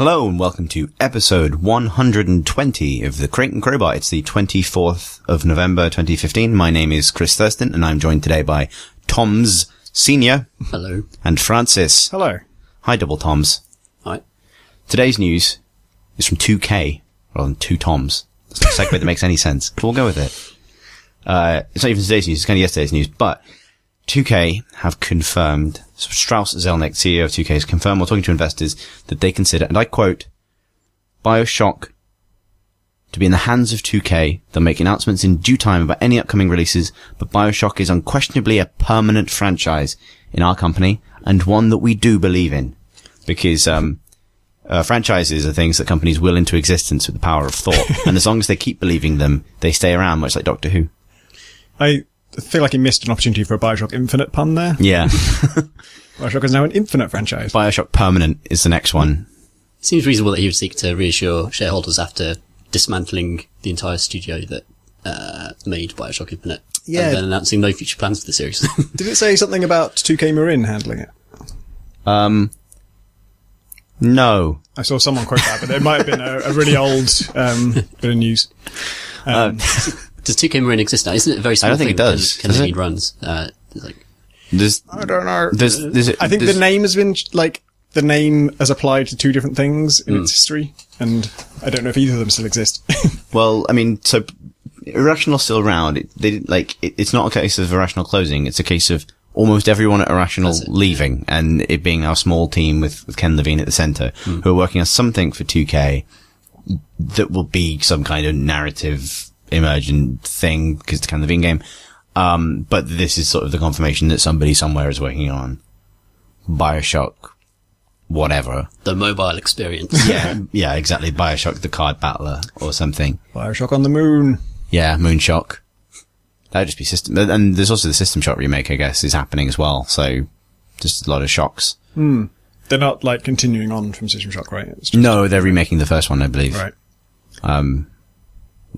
Hello and welcome to episode 120 of the Crate and Crowbar. It's the 24th of November 2015. My name is Chris Thurston and I'm joined today by Toms Senior. Hello. And Francis. Hello. Hi, Double Toms. Hi. Today's news is from 2K, rather than 2 Toms. It's not a segue that makes any sense, but we'll go with it. It's not even today's news, it's kind of yesterday's news, but 2K have confirmed, Strauss Zelnick, CEO of 2K, has confirmed while talking to investors that they consider, and I quote, Bioshock to be in the hands of 2K. They'll make announcements in due time about any upcoming releases, but Bioshock is unquestionably a permanent franchise in our company, and one that we do believe in. Because, franchises are things that companies will into existence with the power of thought, and as long as they keep believing them, they stay around, much like Doctor Who. I feel like he missed an opportunity for a Bioshock Infinite pun there. Yeah. Bioshock is now an Infinite franchise. Bioshock Permanent is the next one. Seems reasonable that he would seek to reassure shareholders after dismantling the entire studio that made Bioshock Infinite. Yeah. And then announcing no future plans for the series. Did it say something about 2K Marin handling it? No. I saw someone quote that, but it might have been a really old bit of news. Does 2K Marin exist now? Isn't it a very small I don't think thing? it does. Can need runs? I don't know. I think the name has been, the name has applied to two different things in its history, and I don't know if either of them still exist. Well, I mean, so Irrational's still around. It's not a case of Irrational closing. It's a case of almost everyone at Irrational leaving, and it being now a small team with Ken Levine at the center, who are working on something for 2K that will be some kind of narrative emergent thing, because it's the Ken Levine game. But this is sort of the confirmation that somebody somewhere is working on Bioshock whatever. The mobile experience. Yeah, exactly. Bioshock the Card Battler or something. Bioshock on the Moon. Yeah, Moonshock. That would just be system. And there's also the System Shock remake, I guess, is happening as well. So just a lot of shocks. They're not, continuing on from System Shock, right? It's just No, they're remaking the first one, I believe. Right.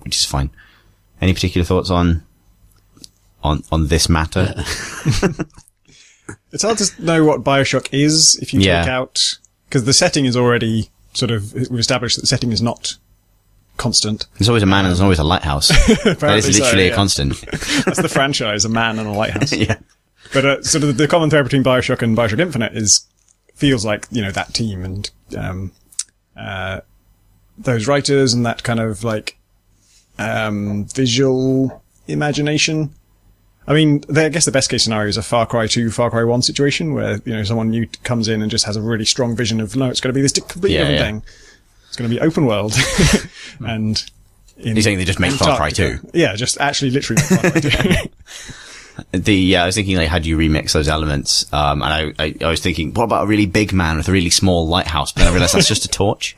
Which is fine. Any particular thoughts on this matter? It's hard to know what Bioshock is if you take out, because the setting is already we've established that the setting is not constant. There's always a man and there's always a lighthouse. That is literally a constant. That's the franchise, a man and a lighthouse. Yeah. But the common thread between Bioshock and Bioshock Infinite feels like, that team and those writers and that kind of visual imagination. I mean, I guess the best case scenario is a Far Cry 2, Far Cry 1 situation where, someone new comes in and just has a really strong vision of, no, it's going to be this completely different thing. It's going to be open world. And you're saying they just make Far Cry 2? Yeah, just actually literally make Far Cry 2. I was thinking, how do you remix those elements? And I was thinking, what about a really big man with a really small lighthouse? But then I realized that's just a torch.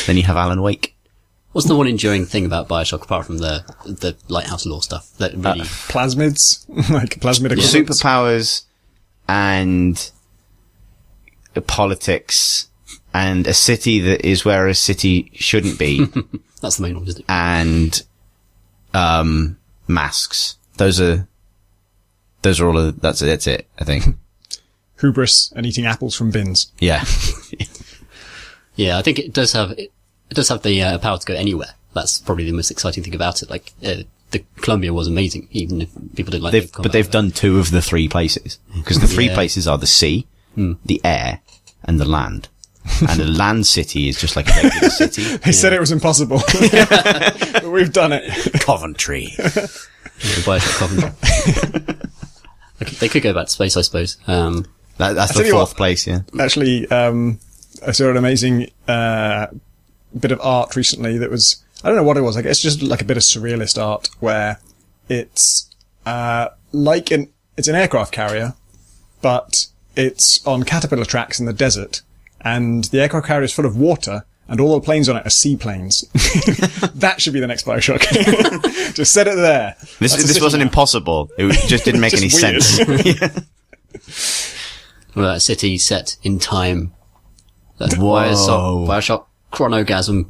Then you have Alan Wake. What's the one enduring thing about Bioshock apart from the lighthouse lore stuff that really plasmids, plasmid equivalents? Superpowers and politics and a city that is where a city shouldn't be. That's the main one, isn't it? And masks. Those are all of that's it, I think. Hubris and eating apples from bins. Yeah. Yeah, I think it does have the power to go anywhere. That's probably the most exciting thing about it. The Columbia was amazing, even if people didn't like it. But they've done 2 of the 3 places. Because the 3 places are the sea, the air, and the land. And a land city is just like a regular city. They said it was impossible. But we've done it. Coventry. Bioshock Coventry. They could go back to space, I suppose. That's the 4th place, yeah. Actually, I saw an amazing bit of art recently that was, I don't know what it was, it's just like a bit of surrealist art where it's it's an aircraft carrier, but it's on caterpillar tracks in the desert, and the aircraft carrier is full of water, and all the planes on it are seaplanes. That should be the next Bioshock. Just set it there. This wasn't impossible. It just didn't make any sense. Well, a city set in time. That's Bioshock chronogasm.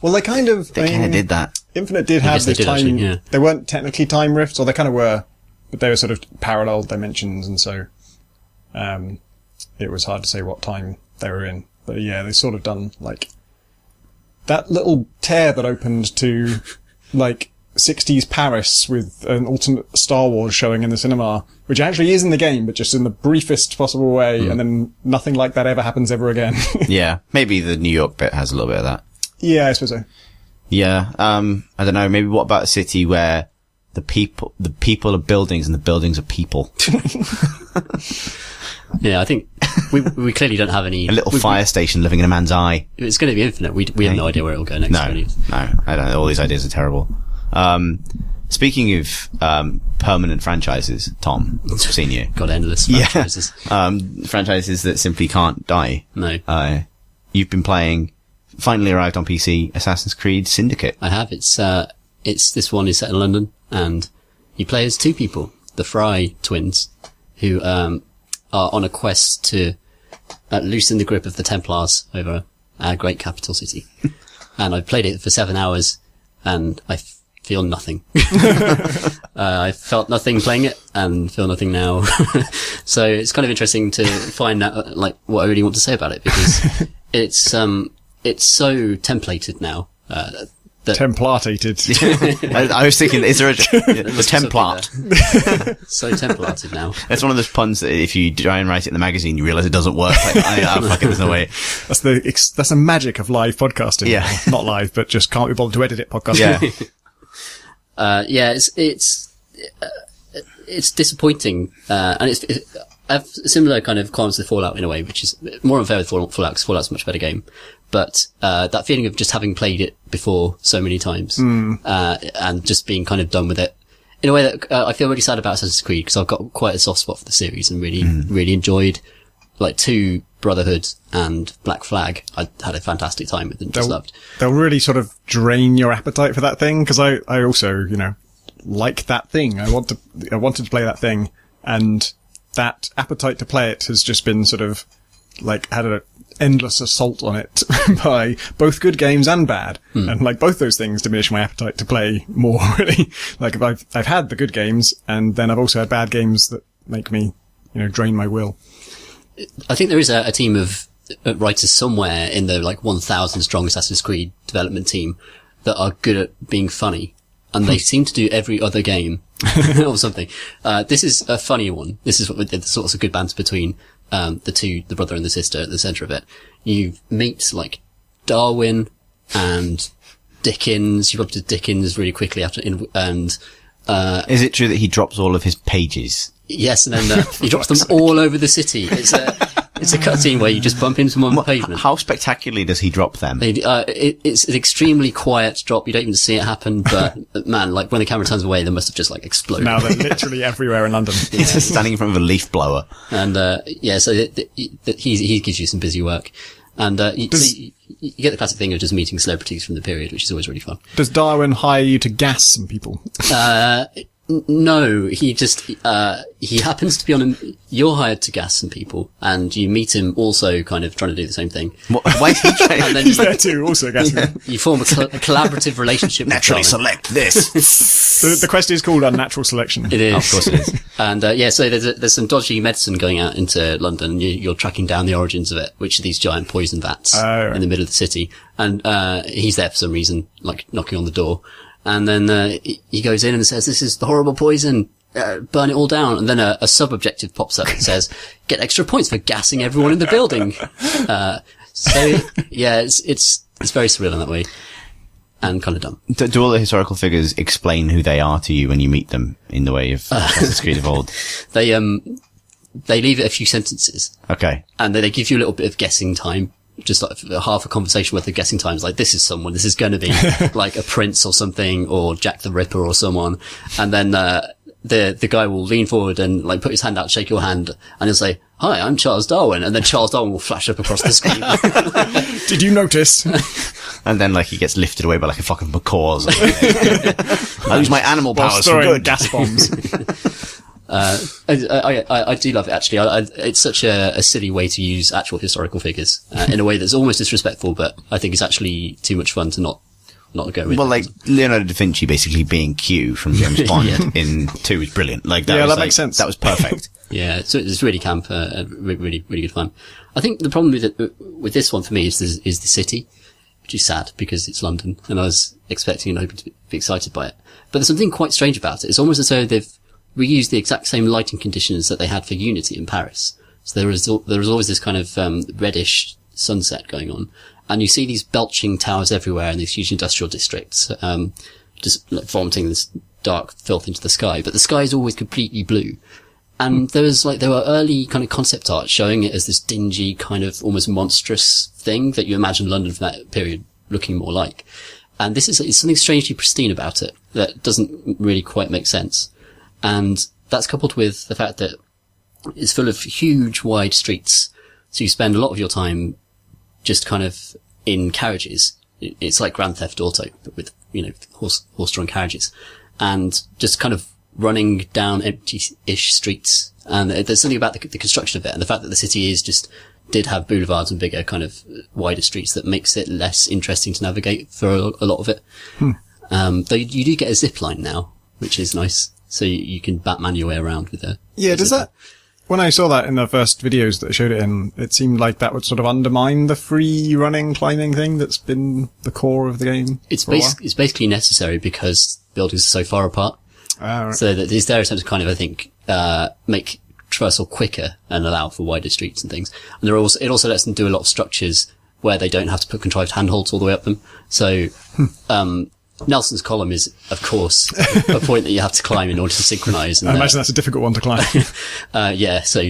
Well, they kind of did that. Infinite did have this time. Actually, yeah. They weren't technically time rifts, or they kind of were, but they were sort of parallel dimensions, and so it was hard to say what time they were in. But yeah, they've sort of done, like, that little tear that opened to, like, 60s Paris with an alternate Star Wars showing in the cinema, which actually is in the game, but just in the briefest possible way, and then nothing like that ever happens ever again. Yeah, maybe the New York bit has a little bit of that. Yeah, I suppose so. Yeah, I don't know, maybe what about a city where the people are buildings and the buildings are people? Yeah, I think we clearly don't have any... A little fire station living in a man's eye. It's going to be infinite. We have no idea where it'll go next. No, I don't know. All these ideas are terrible. Speaking of permanent franchises, Tom, Senior. Got endless franchises. Yeah. Franchises that simply can't die. No. You've been playing, finally arrived on PC, Assassin's Creed Syndicate. I have. It's this one is set in London, and you play as two people, the Fry twins, who are on a quest to loosen the grip of the Templars over our great capital city. And I've played it for 7 hours, and I feel nothing. I felt nothing playing it, and feel nothing now. So it's kind of interesting to find out, like, what I really want to say about it, because it's so templated now. Templated. I was thinking, is there the Templat? So templated now. That's one of those puns that if you try and write it in the magazine, you realise it doesn't work. Like, fuck it, there's no way. That's the magic of live podcasting. Yeah. Not live, but just can't be bothered to edit it podcasting. Yeah. It's disappointing. And I have similar kind of qualms with Fallout in a way, which is more unfair with Fallout, because Fallout's a much better game. But, that feeling of just having played it before so many times, and just being kind of done with it in a way that, I feel really sad about Assassin's Creed, because I've got quite a soft spot for the series and really enjoyed, like, 2 Brotherhood and Black Flag. I had a fantastic time with them, just loved. They'll really sort of drain your appetite for that thing, because I also, like that thing. I wanted to play that thing, and that appetite to play it has just been sort of, like, had an endless assault on it by both good games and bad. And, like, both those things diminish my appetite to play more, really. Like, I've had the good games, and then I've also had bad games that make me, drain my will. I think there is a team of writers somewhere in the, like, 1,000 strong Assassin's Creed development team that are good at being funny. And they seem to do every other game or something. This is a funnier one. This is what the sorts of good banter between the brother and the sister at the centre of it. You meet, like, Darwin and Dickens. You bump into Dickens really quickly after, is it true that he drops all of his pages? Yes, and then he drops them all over the city. It's a cutscene where you just bump into them on the pavement. How spectacularly does he drop them? It's an extremely quiet drop. You don't even see it happen, but man, like, when the camera turns away, they must have just, like, exploded. Now they're literally everywhere in London. He's just standing in front of a leaf blower. And, so he gives you some busy work. And, you get the classic thing of just meeting celebrities from the period, which is always really fun. Does Darwin hire you to gas some people? No, he just, he happens to be you're hired to gas some people, and you meet him also kind of trying to do the same thing. Why is he trying? And then he's there too, also gassing them. You form a collaborative relationship. Naturally select this. The quest is called Unnatural Selection. It is. Of course it is. And, so there's some dodgy medicine going out into London. You're tracking down the origins of it, which are these giant poison vats in the middle of the city. And, he's there for some reason, like, knocking on the door. And then, he goes in and says, "This is the horrible poison, burn it all down." And then a sub-objective pops up and says, "Get extra points for gassing everyone in the building." So, yeah, it's very surreal in that way. And kind of dumb. Do all the historical figures explain who they are to you when you meet them in the way of Assassin's Creed of old? They leave it a few sentences. Okay. And then they give you a little bit of guessing time. Just like half a conversation worth of guessing times, like, this is someone, this is going to be like a prince or something, or Jack the Ripper or someone. And then, the guy will lean forward and, like, put his hand out, shake your hand, and he'll say, "Hi, I'm Charles Darwin." And then Charles Darwin will flash up across the screen. Did you notice? And then, like, he gets lifted away by, like, a fucking macaw or something. I use my animal powers for good. Gas bombs. I do love it, actually. It's such a silly way to use actual historical figures, in a way that's almost disrespectful, but I think it's actually too much fun to not not go with. Well, like Leonardo da Vinci basically being Q from James Bond in 2 is brilliant. Like that makes sense. That was perfect. Yeah, so it's really camp, really good fun. I think the problem with this one for me is the city, which is sad because it's London, and I was expecting and hoping to be excited by it. But there's something quite strange about it. It's almost as though they've reused the exact same lighting conditions that they had for Unity in Paris. So there was always this kind of reddish sunset going on, and you see these belching towers everywhere in these huge industrial districts, just like vomiting this dark filth into the sky. But the sky is always completely blue. And there were early kind of concept art showing it as this dingy kind of almost monstrous thing that you imagine London from that period looking more like. And it's something strangely pristine about it that doesn't really quite make sense. And that's coupled with the fact that it's full of huge wide streets. So you spend a lot of your time just kind of in carriages. It's like Grand Theft Auto, but with, horse-drawn carriages, and just kind of running down empty-ish streets. And there's something about the construction of it, and the fact that the city did have boulevards and bigger kind of wider streets that makes it less interesting to navigate for a lot of it. Though you do get a zip line now, which is nice. So you can Batman your way around with a... Yeah, does that... When I saw that in the first videos that I showed it in, it seemed like that would sort of undermine the free running, climbing thing that's been the core of the game. It's basically necessary because buildings are so far apart. Right. So that these there attempts to kind of, I think, make traversal quicker and allow for wider streets and things. And it also lets them do a lot of structures where they don't have to put contrived handholds all the way up them. So, Nelson's column is, of course, a point that you have to climb in order to synchronize. I imagine that's a difficult one to climb. Yeah. So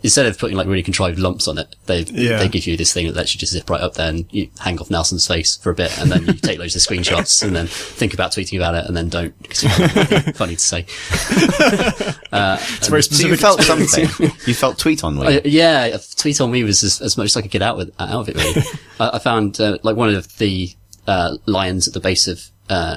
instead of putting like really contrived lumps on it, they give you this thing that lets you just zip right up there and you hang off Nelson's face for a bit, and then you take loads of screenshots and then think about tweeting about it and then don't, because it's funny to say. It's very specific. So you felt something. You felt tweet on me. Yeah. Tweet on me was as much as I could get out of it, really. I found, like one of the, lions at the base of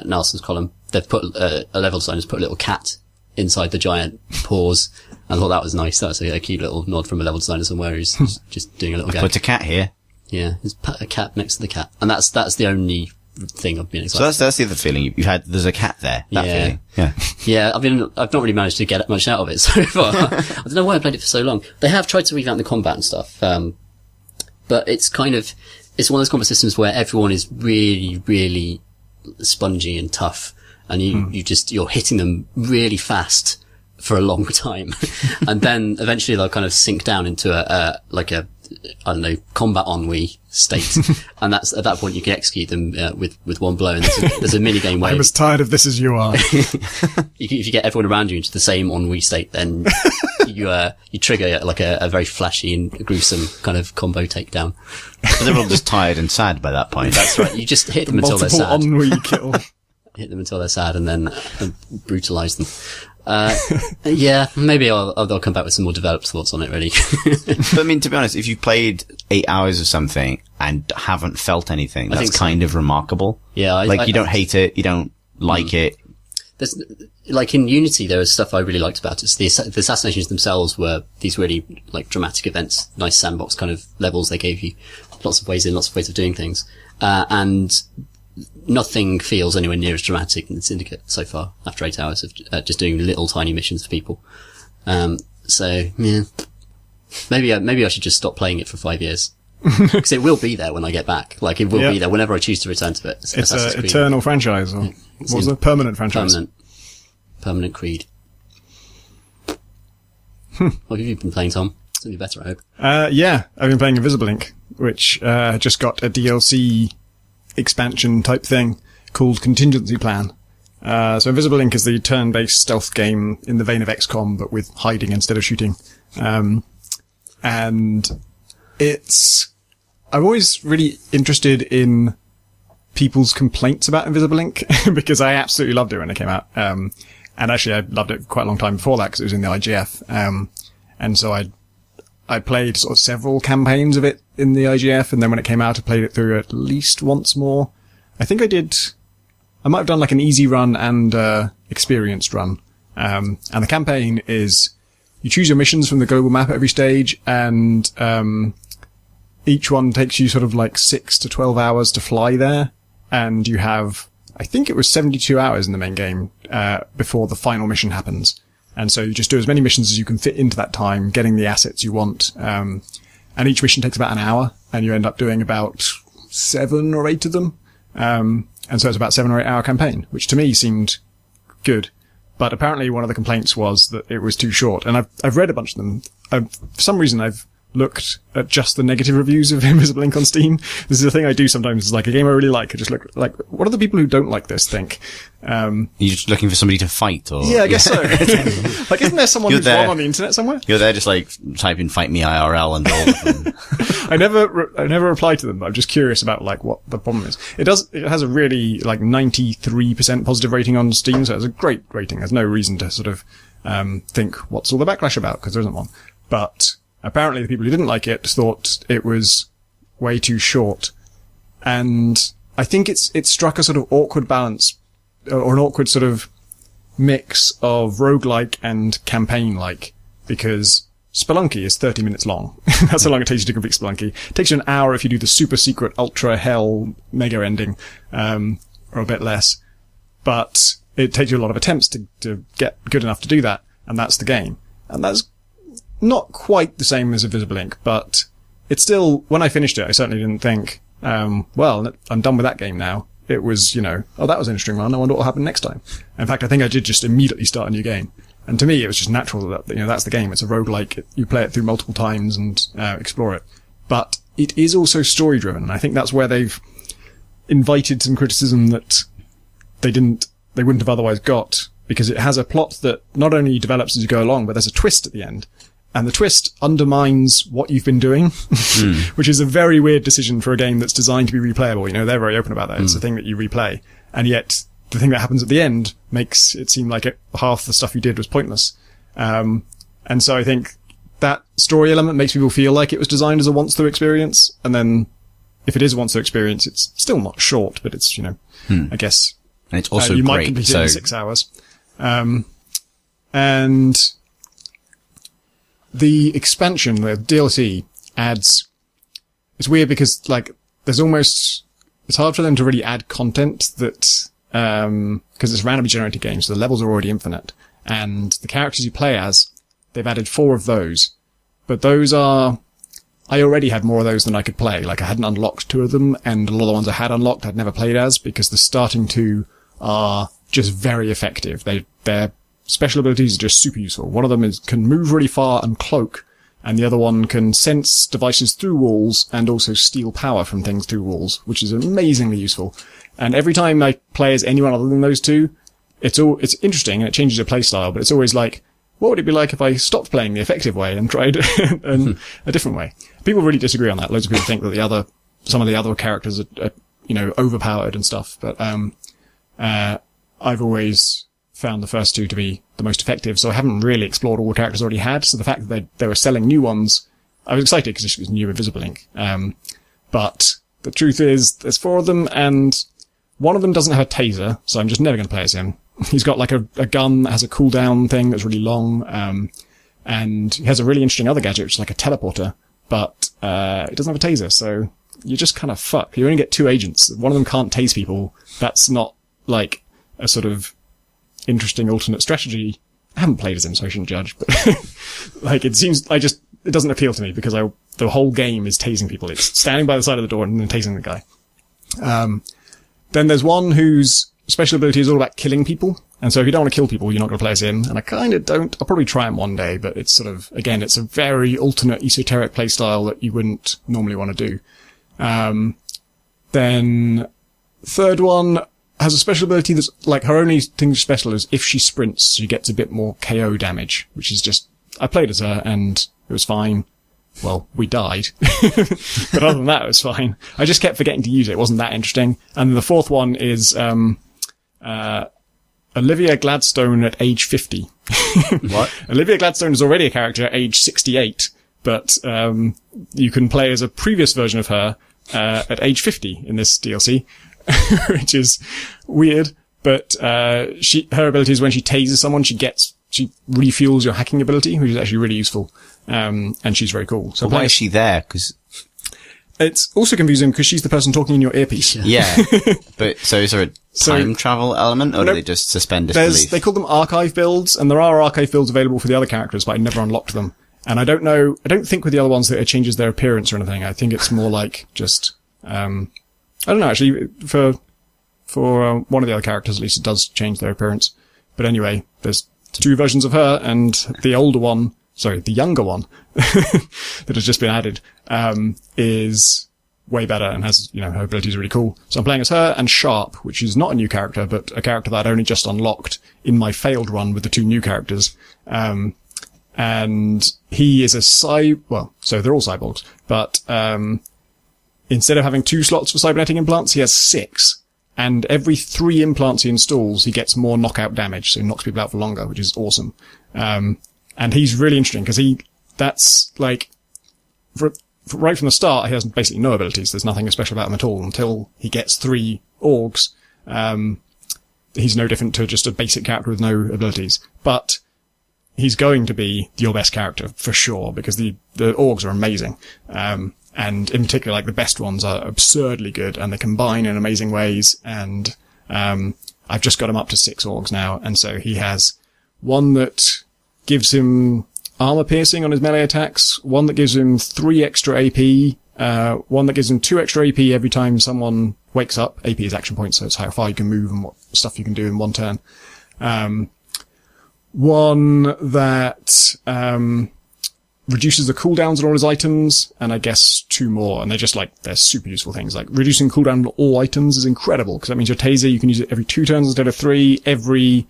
Nelson's column. They've put a level designer's put a little cat inside the giant paws. I thought that was nice. That was a cute little nod from a level designer somewhere who's just doing a little gag. Put a cat here. Yeah, there's a cat next to the cat, and that's the only thing I've been excited. So that's the other feeling you've had. There's a cat there. That feeling. Yeah. Yeah. I've not really managed to get much out of it so far. I don't know why I played it for so long. They have tried to revamp the combat and stuff, but it's kind of. It's one of those combat systems where everyone is really, really spongy and tough, and you're hitting them really fast for a long time. And then eventually they'll kind of sink down into a combat ennui state. And that's, at that point you can execute them, with one blow. And there's a mini game where... I'm as tired of this as you are. If you get everyone around you into the same ennui state, then you trigger like a very flashy and gruesome kind of combo takedown. But they're all just tired and sad by that point. That's right. You just hit them until they're sad. Multiple ennui kill. Hit them until they're sad and then brutalize them. Yeah, maybe they'll come back with some more developed thoughts on it, really. But I mean, to be honest, if you played 8 hours of something and haven't felt anything, that's kind of remarkable. Yeah. You don't hate it, you don't like it. There's, like in Unity, there was stuff I really liked about it. So the assassinations themselves were these really like dramatic events, nice sandbox kind of levels they gave you, lots of ways of doing things. And nothing feels anywhere near as dramatic in the Syndicate so far, after 8 hours of just doing little tiny missions for people. So, yeah. Maybe I should just stop playing it for 5 years. Because it will be there when I get back. Like, it will be there whenever I choose to return to it. It's an eternal franchise, or what was it? Permanent franchise. Permanent creed. What have you been playing, Tom? Something better, I hope. Yeah, I've been playing Invisible Ink, which just got a DLC expansion type thing called Contingency Plan. So Invisible Ink is the turn-based stealth game in the vein of XCOM, but with hiding instead of shooting. And I'm always really interested in people's complaints about Invisible Ink, because I absolutely loved it when it came out. And actually I loved it quite a long time before that, because it was in the IGF. And so I played sort of several campaigns of it in the IGF, and then when it came out, I played it through at least once more. I think I might have done like an easy run and experienced run. And the campaign is, you choose your missions from the global map at every stage, and each one takes you sort of like 6 to 12 hours to fly there. and you have, I think it was 72 hours in the main game, before the final mission happens. And so you just do as many missions as you can fit into that time, getting the assets you want. And each mission takes about an hour, and you end up doing about 7 or 8 of them. And so it's about 7 or 8 hour campaign, which to me seemed good. But apparently one of the complaints was that it was too short. And I've read a bunch of them. For some reason I've looked at just the negative reviews of Invisible Ink on Steam. This is a thing I do sometimes. It's like a game I really like. I just look like, what do the people who don't like this think? You're just looking for somebody to fight, or? Yeah, I guess so. Like, isn't there someone who's wrong on the internet somewhere? You're there just like type in "fight me IRL" and all of them. I never reply to them, but I'm just curious about like what the problem is. It has a really like 93% positive rating on Steam, so it's a great rating. There's no reason to sort of, think what's all the backlash about, because there isn't one. But apparently the people who didn't like it thought it was way too short. And I think it struck a sort of awkward balance, or an awkward sort of mix of roguelike and campaign-like, because Spelunky is 30 minutes long. That's how long it takes you to complete Spelunky. It takes you an hour if you do the super secret ultra hell mega ending, or a bit less. But it takes you a lot of attempts to get good enough to do that, and that's the game. And that's not quite the same as Invisible Ink, but it's still, when I finished it, I certainly didn't think, well, I'm done with that game now. It was, oh, that was an interesting one. I wonder what will happen next time. In fact, I think I did just immediately start a new game. And to me, it was just natural that, that's the game. It's a roguelike. You play it through multiple times and, explore it. But it is also story driven. And I think that's where they've invited some criticism that they wouldn't have otherwise got, because it has a plot that not only develops as you go along, but there's a twist at the end. And the twist undermines what you've been doing, which is a very weird decision for a game that's designed to be replayable. They're very open about that. It's a thing that you replay. And yet the thing that happens at the end makes it seem like half the stuff you did was pointless. And so I think that story element makes people feel like it was designed as a once-through experience. And then if it is a once-through experience, it's still not short, but it's, I guess. And it's also you great. Might complete it in 6 hours. And the expansion, the DLC, adds, it's weird because, like, it's hard for them to really add content that, because it's a randomly generated game, so the levels are already infinite. And the characters you play as, they've added 4 of those. But I already had more of those than I could play. Like, I hadn't unlocked 2 of them, and a lot of the ones I had unlocked I'd never played as, because the starting 2 are just very effective. They're special abilities are just super useful. One of them can move really far and cloak, and the other one can sense devices through walls and also steal power from things through walls, which is amazingly useful. And every time I play as anyone other than those 2, it's interesting and it changes your playstyle, but it's always like, what would it be like if I stopped playing the effective way and tried a different way? People really disagree on that. Loads of people think that some of the other characters are overpowered and stuff, but I've always found the first 2 to be the most effective, so I haven't really explored all the characters I already had, so the fact that they were selling new ones, I was excited because it was new Invisible Ink. But the truth is, there's 4 of them, and one of them doesn't have a taser, so I'm just never going to play as him. He's got like a gun that has a cooldown thing that's really long, and he has a really interesting other gadget, which is like a teleporter, but it doesn't have a taser, so you're just kind of fucked. You only get 2 agents. One of them can't tase people. That's not like a sort of interesting alternate strategy. I haven't played as him, so I shouldn't judge, but like, it seems, it doesn't appeal to me because the whole game is tasing people. It's standing by the side of the door and then tasing the guy. Then there's one whose special ability is all about killing people. And so if you don't want to kill people, you're not going to play as him. And I kind of don't. I'll probably try him one day, but it's sort of, again, it's a very alternate esoteric playstyle that you wouldn't normally want to do. Then third one has a special ability that's like, her only thing special is if she sprints, she gets a bit more KO damage, which is just, I played as her and it was fine. Well, we died. But other than that, it was fine. I just kept forgetting to use it. It wasn't that interesting. And then the fourth one is, Olivia Gladstone at age 50. What? Olivia Gladstone is already a character at age 68, but, you can play as a previous version of her, at age 50 in this DLC. Which is weird, but her ability is when she tases someone, she refuels your hacking ability, which is actually really useful. And she's very cool. So why is she there? Because It's also confusing because she's the person talking in your earpiece. Yeah. But, so is there a time travel element, or do they just suspend disbelief? They call them archive builds, and there are archive builds available for the other characters, but I never unlocked them. And I don't think with the other ones that it changes their appearance or anything. I think it's more like just, I don't know, actually, for one of the other characters, at least, it does change their appearance. But anyway, there's 2 versions of her, and the younger one, that has just been added, is way better and has, her abilities are really cool. So I'm playing as her and Sharp, which is not a new character, but a character that I'd only just unlocked in my failed run with the 2 new characters. And he is so they're all cyborgs, but, instead of having 2 slots for cybernetic implants, he has 6. And every 3 implants he installs, he gets more knockout damage, so he knocks people out for longer, which is awesome. And he's really interesting because that's like, right from the start, he has basically no abilities. There's nothing special about him at all until he gets 3 orgs. He's no different to just a basic character with no abilities. But he's going to be your best character for sure because the orgs are amazing. And in particular, like the best ones are absurdly good and they combine in amazing ways. And, I've just got him up to 6 orgs now. And so he has one that gives him armor piercing on his melee attacks, one that gives him 3 extra AP, one that gives him 2 extra AP every time someone wakes up. AP is action points, so it's how far you can move and what stuff you can do in one turn. One that, reduces the cooldowns on all his items, and I guess 2 more, and they're super useful things. Like, reducing cooldown on all items is incredible, because that means your taser, you can use it every 2 turns instead of 3, every,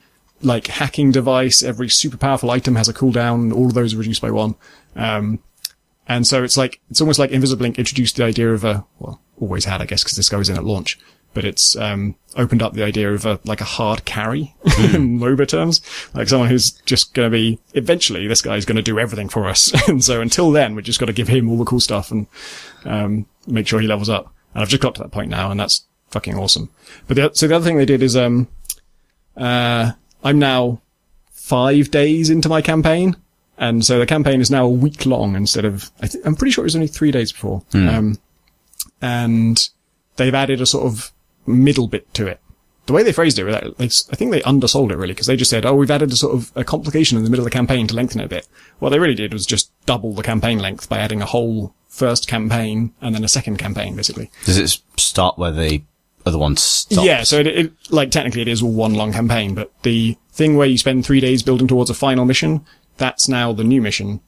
hacking device, every super powerful item has a cooldown, all of those are reduced by 1. And so it's almost like Invisiblink introduced the idea of always had, I guess, because this goes in at launch, but it's, opened up the idea of a hard carry in MOBA terms. Like someone who's just gonna be, eventually this guy's gonna do everything for us. And so until then, we just gotta give him all the cool stuff and, make sure he levels up. And I've just got to that point now, and that's fucking awesome. But the other thing they did is, I'm now 5 days into my campaign. And so the campaign is now a week long instead of, I'm pretty sure it was only 3 days before. And they've added a sort of middle bit to it. The way they phrased it, I think they undersold it really, because they just said, we've added a sort of a complication in the middle of the campaign to lengthen it a bit. What they really did was just double the campaign length by adding a whole first campaign and then a second campaign, basically. Does it start where the other one stops? Yeah, so technically it is all one long campaign, but the thing where you spend 3 days building towards a final mission, that's now the new mission,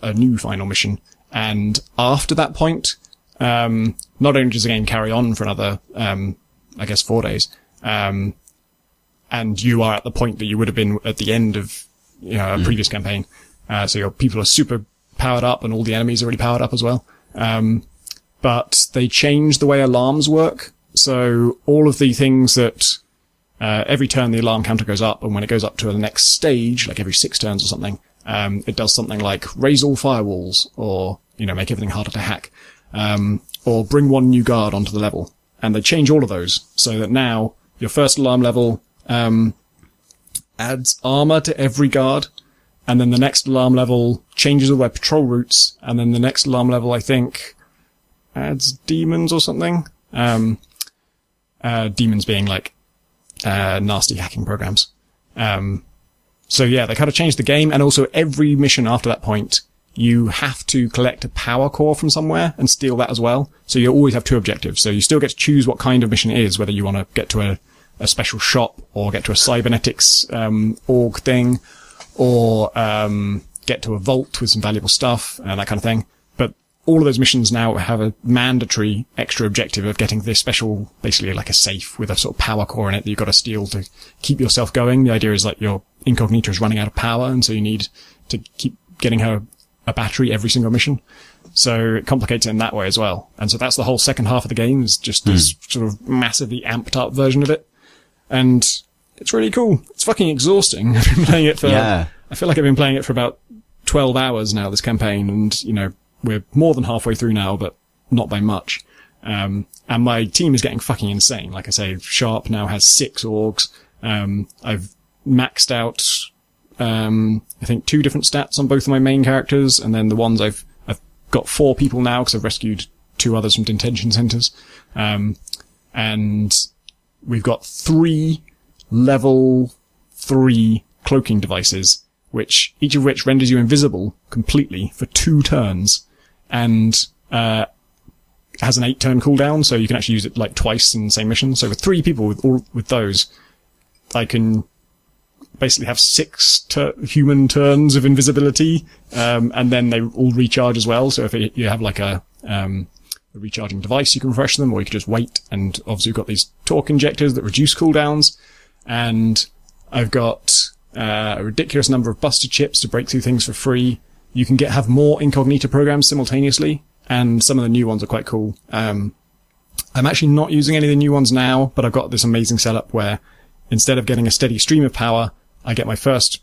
a new final mission. And after that point, not only does the game carry on for another, 4 days, and you are at the point that you would have been at the end of, a previous campaign. So your people are super powered up and all the enemies are already powered up as well. But they changed the way alarms work. So all of the things that, every turn the alarm counter goes up, and when it goes up to the next stage, like every 6 turns or something, it does something like raise all firewalls or, make everything harder to hack, or bring 1 new guard onto the level. And they change all of those so that now your first alarm level, adds armor to every guard. And then the next alarm level changes all their patrol routes. And then the next alarm level, I think, adds demons or something. Demons being nasty hacking programs. So yeah, they kind of changed the game. And also every mission after that point, you have to collect a power core from somewhere and steal that as well. So you always have 2 objectives. So you still get to choose what kind of mission it is, whether you want to get to a special shop or get to a cybernetics, org thing, or, get to a vault with some valuable stuff and that kind of thing. But all of those missions now have a mandatory extra objective of getting this special, basically like a safe with a sort of power core in it that you've got to steal to keep yourself going. The idea is your incognito is running out of power, and so you need to keep getting her a battery every single mission. So it complicates it in that way as well. And so that's the whole second half of the game, is just this sort of massively amped up version of it. And it's really cool. It's fucking exhausting. I've been playing it I feel like I've been playing it for about 12 hours now, this campaign. And, we're more than halfway through now, but not by much. And my team is getting fucking insane. Like I say, Sharp now has 6 orgs. I've maxed out, I think 2 different stats on both of my main characters, and then the ones I've got 4 people now because I've rescued 2 others from detention centers. And we've got 3 level 3 cloaking devices, each of which renders you invisible completely for 2 turns, and has an 8-turn cooldown, so you can actually use it like twice in the same mission. So with 3 people with those, I can basically have 6 human turns of invisibility, and then they all recharge as well. So if you have like a recharging device, you can refresh them, or you can just wait. And obviously you've got these torque injectors that reduce cooldowns, and I've got a ridiculous number of buster chips to break through things for free. You can have more incognito programs simultaneously, and some of the new ones are quite cool. I'm actually not using any of the new ones now, but I've got this amazing setup where instead of getting a steady stream of power, I get my first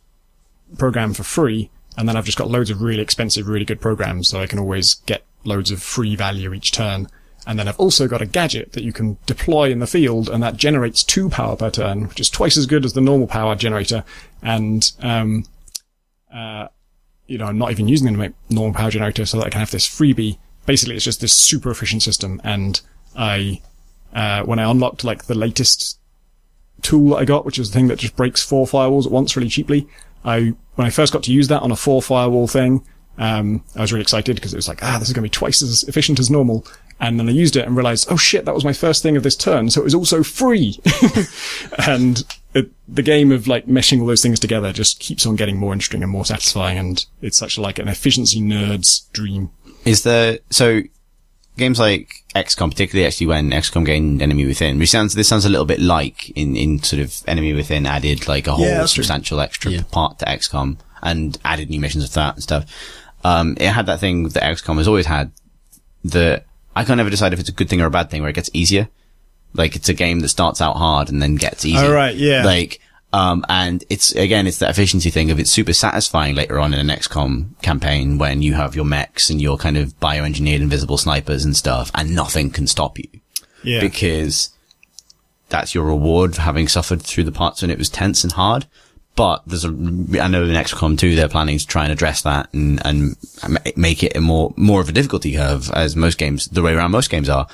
program for free, and then I've just got loads of really expensive, really good programs, so I can always get loads of free value each turn. And then I've also got a gadget that you can deploy in the field, and that generates 2 power per turn, which is twice as good as the normal power generator. And, I'm not even using the normal power generator so that I can have this freebie. Basically, it's just this super efficient system. And when I unlocked like the latest tool that I got, which is the thing that just breaks 4 firewalls at once really cheaply, when I first got to use that on a 4 firewall thing, I was really excited because it was like, this is going to be twice as efficient as normal. And then I used it and realized, oh shit, that was my first thing of this turn, so it was also free. And the game of like meshing all those things together just keeps on getting more interesting and more satisfying, and it's such like an efficiency nerd's dream. So games like XCOM, particularly actually when XCOM gained Enemy Within, this sounds a little bit like in sort of Enemy Within added like a whole substantial extra part to XCOM and added new missions of that and stuff. It had that thing that XCOM has always had, that I can't ever decide if it's a good thing or a bad thing, where it gets easier. Like, it's a game that starts out hard and then gets easier. Oh, right, yeah. Like, and it's that efficiency thing of it's super satisfying later on in an XCOM campaign when you have your mechs and your kind of bioengineered invisible snipers and stuff, and nothing can stop you. Yeah. Because that's your reward for having suffered through the parts when it was tense and hard. But I know in XCOM 2 they're planning to try and address that and make it a more of a difficulty curve, as most games, the way around most games are.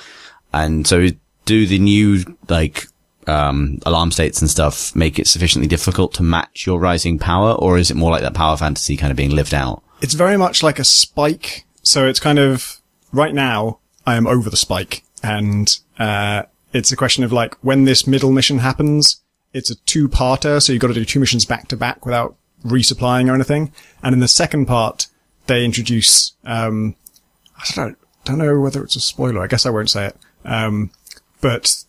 And so do the new, like, alarm states and stuff make it sufficiently difficult to match your rising power, or is it more like that power fantasy kind of being lived out? It's very much like a spike. So it's kind of, right now, I am over the spike. And, it's a question of like, when this middle mission happens, it's a 2-parter, so you've got to do 2 missions back to back without resupplying or anything. And in the second part, they introduce, I don't know whether it's a spoiler. I guess I won't say it. But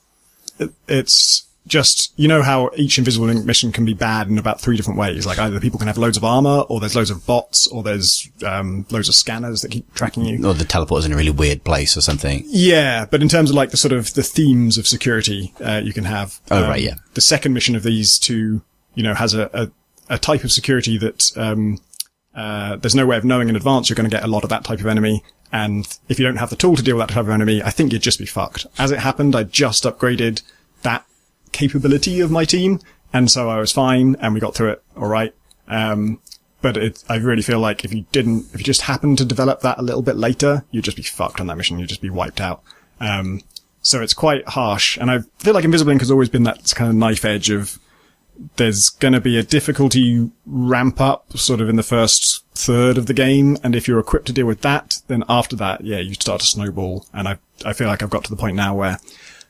it's just, you know how each Invisible Link mission can be bad in about 3 different ways. Like, either people can have loads of armor, or there's loads of bots, or there's loads of scanners that keep tracking you. Or the teleporter's in a really weird place or something. Yeah, but in terms of like the sort of the themes of security you can have. Right, yeah. The second mission of these 2, has a type of security that there's no way of knowing in advance you're going to get a lot of that type of enemy. And if you don't have the tool to deal with that type of enemy, I think you'd just be fucked. As it happened, I just upgraded that capability of my team, and so I was fine, and we got through it all right. But I really feel like if you just happened to develop that a little bit later, you'd just be fucked on that mission. You'd just be wiped out. So it's quite harsh, and I feel like Invisible Link has always been that kind of knife edge of there's going to be a difficulty ramp up sort of in the first third of the game, and if you're equipped to deal with that, then after that, you start to snowball. And I feel like I've got to the point now where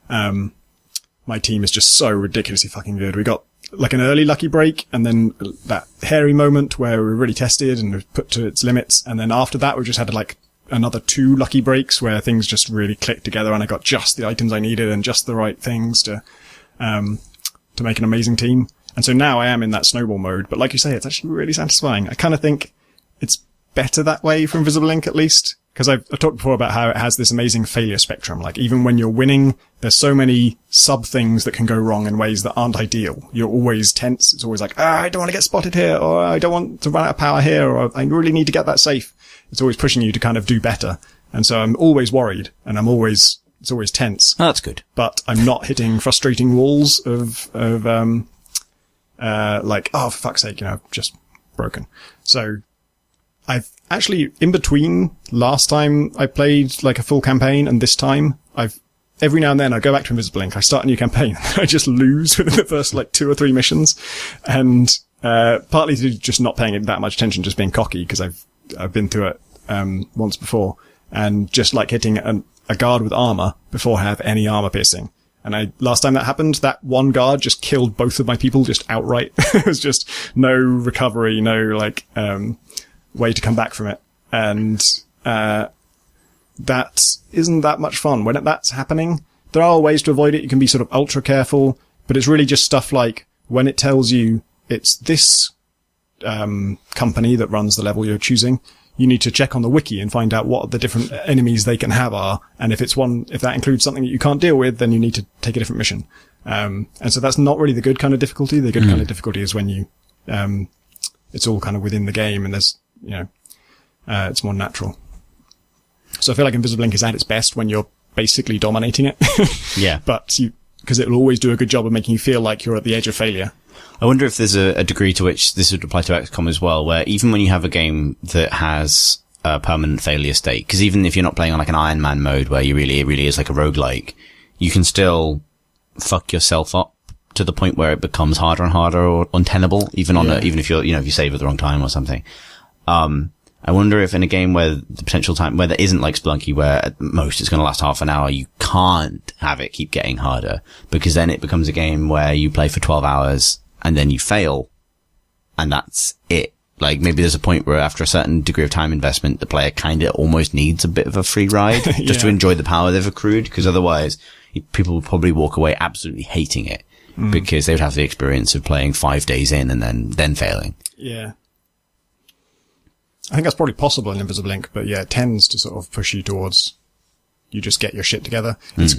my team is just so ridiculously fucking good. We got like an early lucky break, and then that hairy moment where we were really tested and put to its limits. And then after that, we just had like another 2 lucky breaks where things just really clicked together, and I got just the items I needed and just the right things to make an amazing team. And so now I am in that snowball mode. But like you say, it's actually really satisfying. I kind of think it's better that way for Invisible Link, at least. Because I've talked before about how it has this amazing failure spectrum. Like, even when you're winning, there's so many sub things that can go wrong in ways that aren't ideal. You're always tense. It's always like, I don't want to get spotted here, or I don't want to run out of power here, or I really need to get that safe. It's always pushing you to kind of do better. And so I'm always worried, and it's always tense. Oh, that's good. But I'm not hitting frustrating walls of like, oh, for fuck's sake, just broken. So I've actually, in between last time I played like a full campaign and this time, every now and then I go back to Invisible Ink, I start a new campaign, and I just lose within the first like 2 or 3 missions. And, partly to just not paying it that much attention, just being cocky, because I've been through it, once before, and just like hitting a guard with armor before I have any armor piercing. And last time that happened, that one guard just killed both of my people just outright. It was just no recovery, no like, way to come back from it. And, that isn't that much fun. When that's happening, there are ways to avoid it. You can be sort of ultra careful, but it's really just stuff like when it tells you it's this, company that runs the level you're choosing, you need to check on the wiki and find out what the different enemies they can have are. And if that includes something that you can't deal with, then you need to take a different mission. And so that's not really the good kind of difficulty. The good kind of difficulty is when you, it's all kind of within the game and there's, it's more natural. So I feel like Invisible Ink is at its best when you're basically dominating it. Yeah. But because it will always do a good job of making you feel like you're at the edge of failure. I wonder if there's a degree to which this would apply to XCOM as well, where even when you have a game that has a permanent failure state, because even if you're not playing on like an Iron Man mode where it really is like a roguelike, you can still fuck yourself up to the point where it becomes harder and harder or untenable, even if you're, if you save at the wrong time or something. I wonder if in a game where the potential time, where there isn't like Spelunky, where at most it's going to last half an hour, you can't have it keep getting harder, because then it becomes a game where you play for 12 hours and then you fail, and that's it. Like, maybe there's a point where after a certain degree of time investment, the player kind of almost needs a bit of a free ride just to enjoy the power they've accrued, because otherwise people would probably walk away absolutely hating it, because they would have the experience of playing 5 days in and then failing. Yeah. I think that's probably possible in Invisible Ink, but yeah, it tends to sort of push you towards you just get your shit together. It's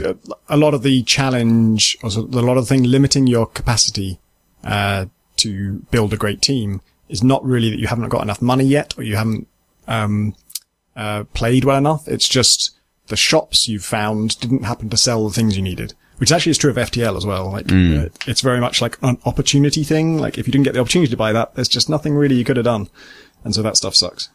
a lot of the challenge, or a lot of the thing limiting your capacity to build a great team is not really that you haven't got enough money yet, or you haven't played well enough. It's just the shops you've found didn't happen to sell the things you needed, which actually is true of FTL as well. Like, it's very much like an opportunity thing. Like, if you didn't get the opportunity to buy that, there's just nothing really you could have done. And so that stuff sucks.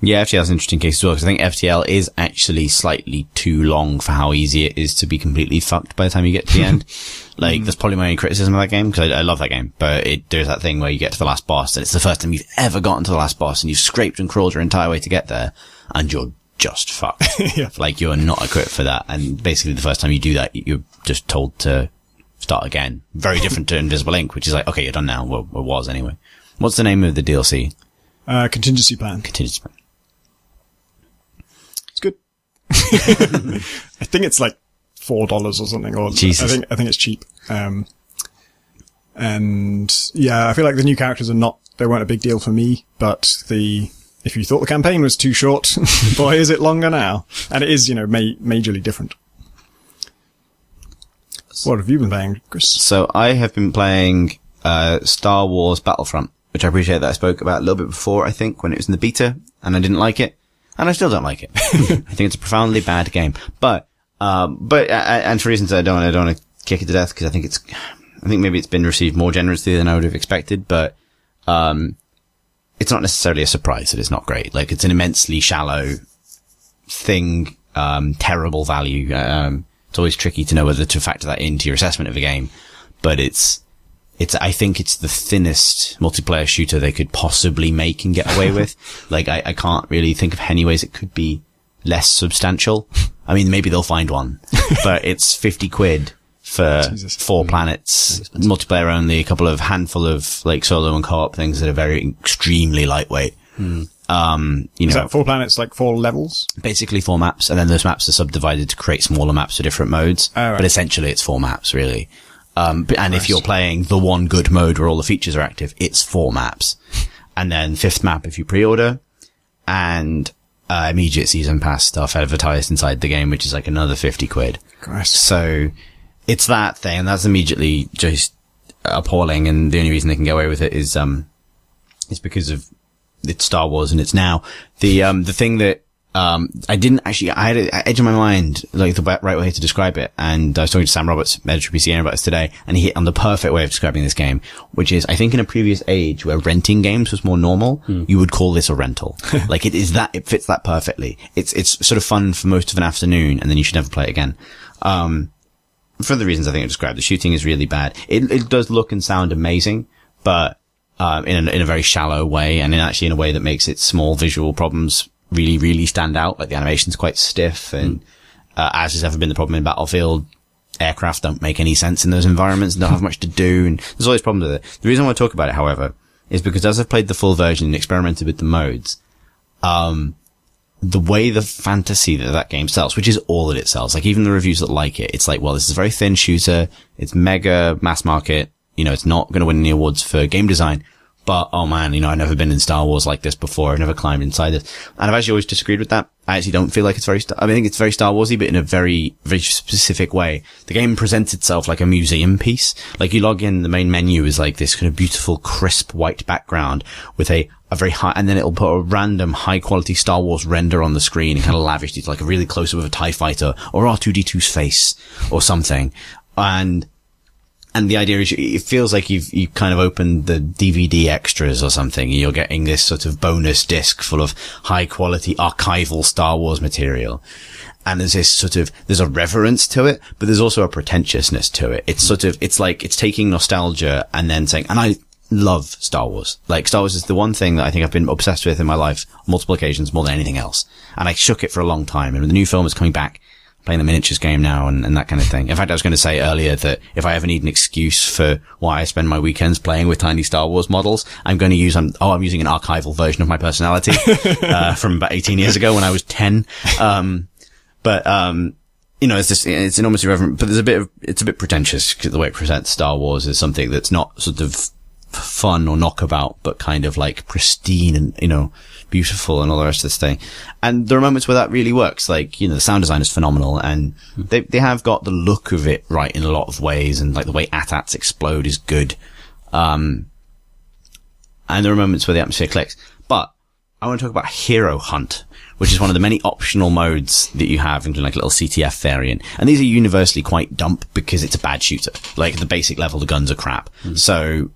Yeah, FTL is an interesting case as well, because I think FTL is actually slightly too long for how easy it is to be completely fucked by the time you get to the end. Like, that's probably my only criticism of that game, because I love that game, but there's that thing where you get to the last boss, and it's the first time you've ever gotten to the last boss, and you've scraped and crawled your entire way to get there, and you're just fucked. Yeah. Like, you're not equipped for that, and basically the first time you do that, you're just told to start again. Very different to Invisible Ink, which is like, okay, you're done now. Well, it was anyway. What's the name of the DLC? Contingency Plan. Contingency Plan. It's good. I think it's like $4 or something, or Jesus. I think it's cheap. And yeah, I feel like the new characters they weren't a big deal for me, but if you thought the campaign was too short, boy, is it longer now. And it is, majorly different. What have you been playing, Chris? So I have been playing, Star Wars Battlefront, which I appreciate that I spoke about a little bit before, I think, when it was in the beta, and I didn't like it. And I still don't like it. I think it's a profoundly bad game. But and for reasons I don't want to kick it to death, because I think maybe it's been received more generously than I would have expected, but, it's not necessarily a surprise that it's not great. Like, it's an immensely shallow thing, terrible value. It's always tricky to know whether to factor that into your assessment of a game, but I think it's the thinnest multiplayer shooter they could possibly make and get away with. Like, I can't really think of any ways it could be less substantial. I mean, maybe they'll find one, but it's 50 quid for 4 planets, multiplayer only, a handful of like solo and co-op things that are very extremely lightweight. Is that 4 planets, like 4 levels? Basically 4 maps, and then those maps are subdivided to create smaller maps for different modes. Oh, right. But essentially it's 4 maps, really. If you're playing the one good mode where all the features are active, it's 4 maps. And then 5th map if you pre-order, and immediate season pass stuff advertised inside the game, which is like another 50 quid. Christ. So it's that thing, and that's immediately just appalling, and the only reason they can get away with it is because of it's Star Wars and it's now. The thing that I didn't actually, I had an edge in my mind, like the right way to describe it. And I was talking to Sam Roberts, editor of PC about this today, and he hit on the perfect way of describing this game, which is, I think in a previous age where renting games was more normal, you would call this a rental. Like it fits that perfectly. It's sort of fun for most of an afternoon, and then you should never play it again. For the reasons I think I described. The shooting is really bad. It does look and sound amazing, but, in a very shallow way, and in a way that makes its small visual problems really, really stand out. Like the animation's quite stiff, and as has ever been the problem in Battlefield, aircraft don't make any sense in those environments and don't have much to do, and there's always problems with it. The reason I want to talk about it, however, is because as I've played the full version and experimented with the modes, the way the fantasy that game sells, which is all that it sells, like even the reviews that like it, it's like, well, this is a very thin shooter, it's mega mass market, it's not going to win any awards for game design. But, oh man, I've never been in Star Wars like this before. I've never climbed inside this. And I've actually always disagreed with that. I actually don't feel like it's I think it's very Star Warsy, but in a very, very specific way. The game presents itself like a museum piece. Like you log in, the main menu is like this kind of beautiful, crisp white background with a very high, and then it'll put a random high quality Star Wars render on the screen and kind of lavish it like a really close up of a TIE fighter or R2-D2's face or something. And the idea is it feels like you've kind of opened the DVD extras or something. You're getting this sort of bonus disc full of high quality archival Star Wars material. And there's a reverence to it, but there's also a pretentiousness to it. It's like it's taking nostalgia and then saying, and I love Star Wars. Like Star Wars is the one thing that I think I've been obsessed with in my life on multiple occasions more than anything else. And I shook it for a long time. And when the new film is coming back, playing the miniatures game now and that kind of thing. In fact, I was going to say earlier that if I ever need an excuse for why I spend my weekends playing with tiny Star Wars models, I'm going to use, I'm using an archival version of my personality, from about 18 years ago when I was 10. It's enormously irreverent, but it's a bit pretentious because the way it presents Star Wars is something that's not sort of fun or knockabout, but kind of like pristine and, beautiful and all the rest of this thing. And there are moments where that really works. Like, the sound design is phenomenal and they have got the look of it right in a lot of ways. And like the way AT-ATs explode is good. And there are moments where the atmosphere clicks, but I want to talk about Hero Hunt, which is one of the many optional modes that you have, including like a little CTF variant. And these are universally quite dump because it's a bad shooter. Like at the basic level, the guns are crap. So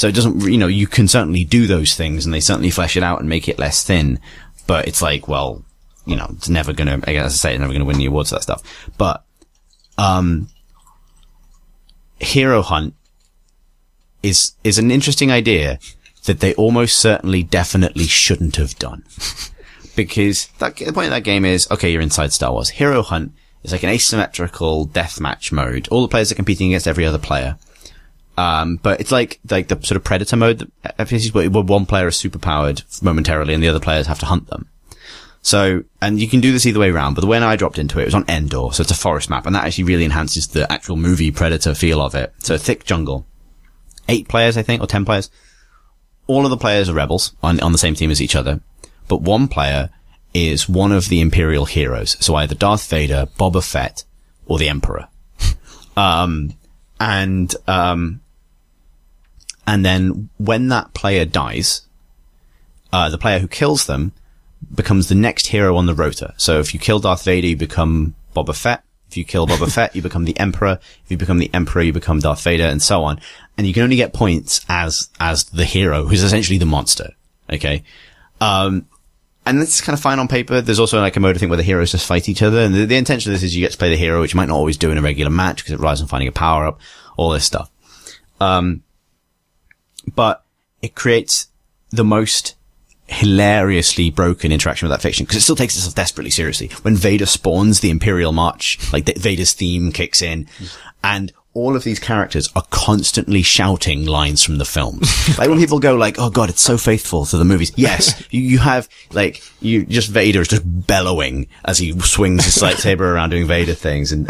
it doesn't, you can certainly do those things and they certainly flesh it out and make it less thin. But it's like, well, it's never gonna, as I say, it's never gonna win the awards for that stuff. But, Hero Hunt is an interesting idea that they almost certainly definitely shouldn't have done. Because the point of that game is, okay, you're inside Star Wars. Hero Hunt is like an asymmetrical deathmatch mode. All the players are competing against every other player. But it's like the sort of Predator mode that FPS's where one player is superpowered momentarily and the other players have to hunt them. So, and you can do this either way around, but the way I dropped into it was on Endor, so it's a forest map, and that actually really enhances the actual movie Predator feel of it. So thick jungle. 8 players, I think, or 10 players. All of the players are rebels on the same team as each other, but one player is one of the Imperial heroes. So either Darth Vader, Boba Fett, or the Emperor. And then when that player dies, the player who kills them becomes the next hero on the rota. So if you kill Darth Vader, you become Boba Fett. If you kill Boba Fett, you become the Emperor. If you become the Emperor, you become Darth Vader, and so on. And you can only get points as the hero, who's essentially the monster. Okay? And this is kind of fine on paper. There's also like a mode, I think, where the heroes just fight each other. And the intention of this is you get to play the hero, which you might not always do in a regular match because it relies on finding a power-up, all this stuff. But it creates the most hilariously broken interaction with that fiction because it still takes itself desperately seriously. When Vader spawns, the Imperial March, like Vader's theme kicks in, and all of these characters are constantly shouting lines from the films. Like when people go like, oh god, it's so faithful to the movies. Yes, you have Vader is just bellowing as he swings his lightsaber around doing Vader things, and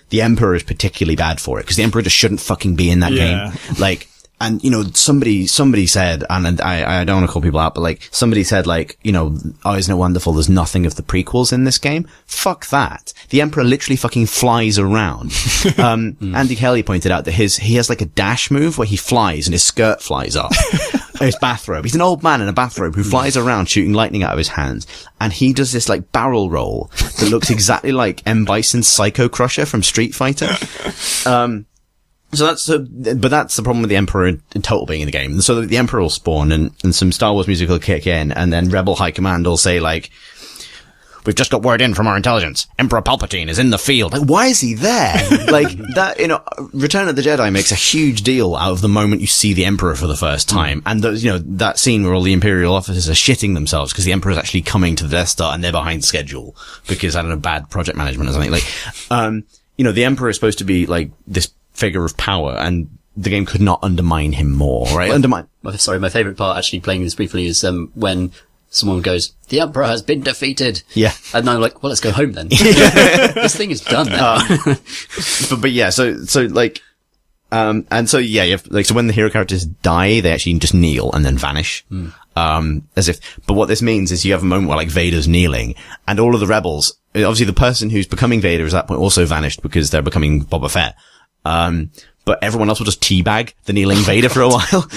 the Emperor is particularly bad for it because the Emperor just shouldn't fucking be in that game. Like, and somebody said, and I don't want to call people out, but like somebody said like, oh, isn't it wonderful? There's nothing of the prequels in this game. Fuck that. The Emperor literally fucking flies around. Andy Kelly pointed out that he has like a dash move where he flies and his skirt flies off. his bathrobe. He's an old man in a bathrobe who flies around shooting lightning out of his hands. And he does this like barrel roll that looks exactly like M. Bison's Psycho Crusher from Street Fighter. But that's the problem with the Emperor in total being in the game. So the Emperor will spawn and some Star Wars music will kick in, and then Rebel High Command will say like, "We've just got word in from our intelligence. Emperor Palpatine is in the field." Like, why is he there? Like, that, Return of the Jedi makes a huge deal out of the moment you see the Emperor for the first time. And that scene where all the Imperial officers are shitting themselves because the Emperor is actually coming to the Death Star and they're behind schedule because, I don't know, bad project management or something. Like, the Emperor is supposed to be like this figure of power, and the game could not undermine him more, right? My favourite part, actually, playing this briefly, is when someone goes, "The Emperor has been defeated." Yeah. And I'm like, well, let's go home then. This thing is done now. But yeah, so when the hero characters die, they actually just kneel and then vanish. But what this means is you have a moment where like Vader's kneeling and all of the rebels, obviously the person who's becoming Vader at that point also vanished because they're becoming Boba Fett. But everyone else will just teabag the kneeling Vader for a while.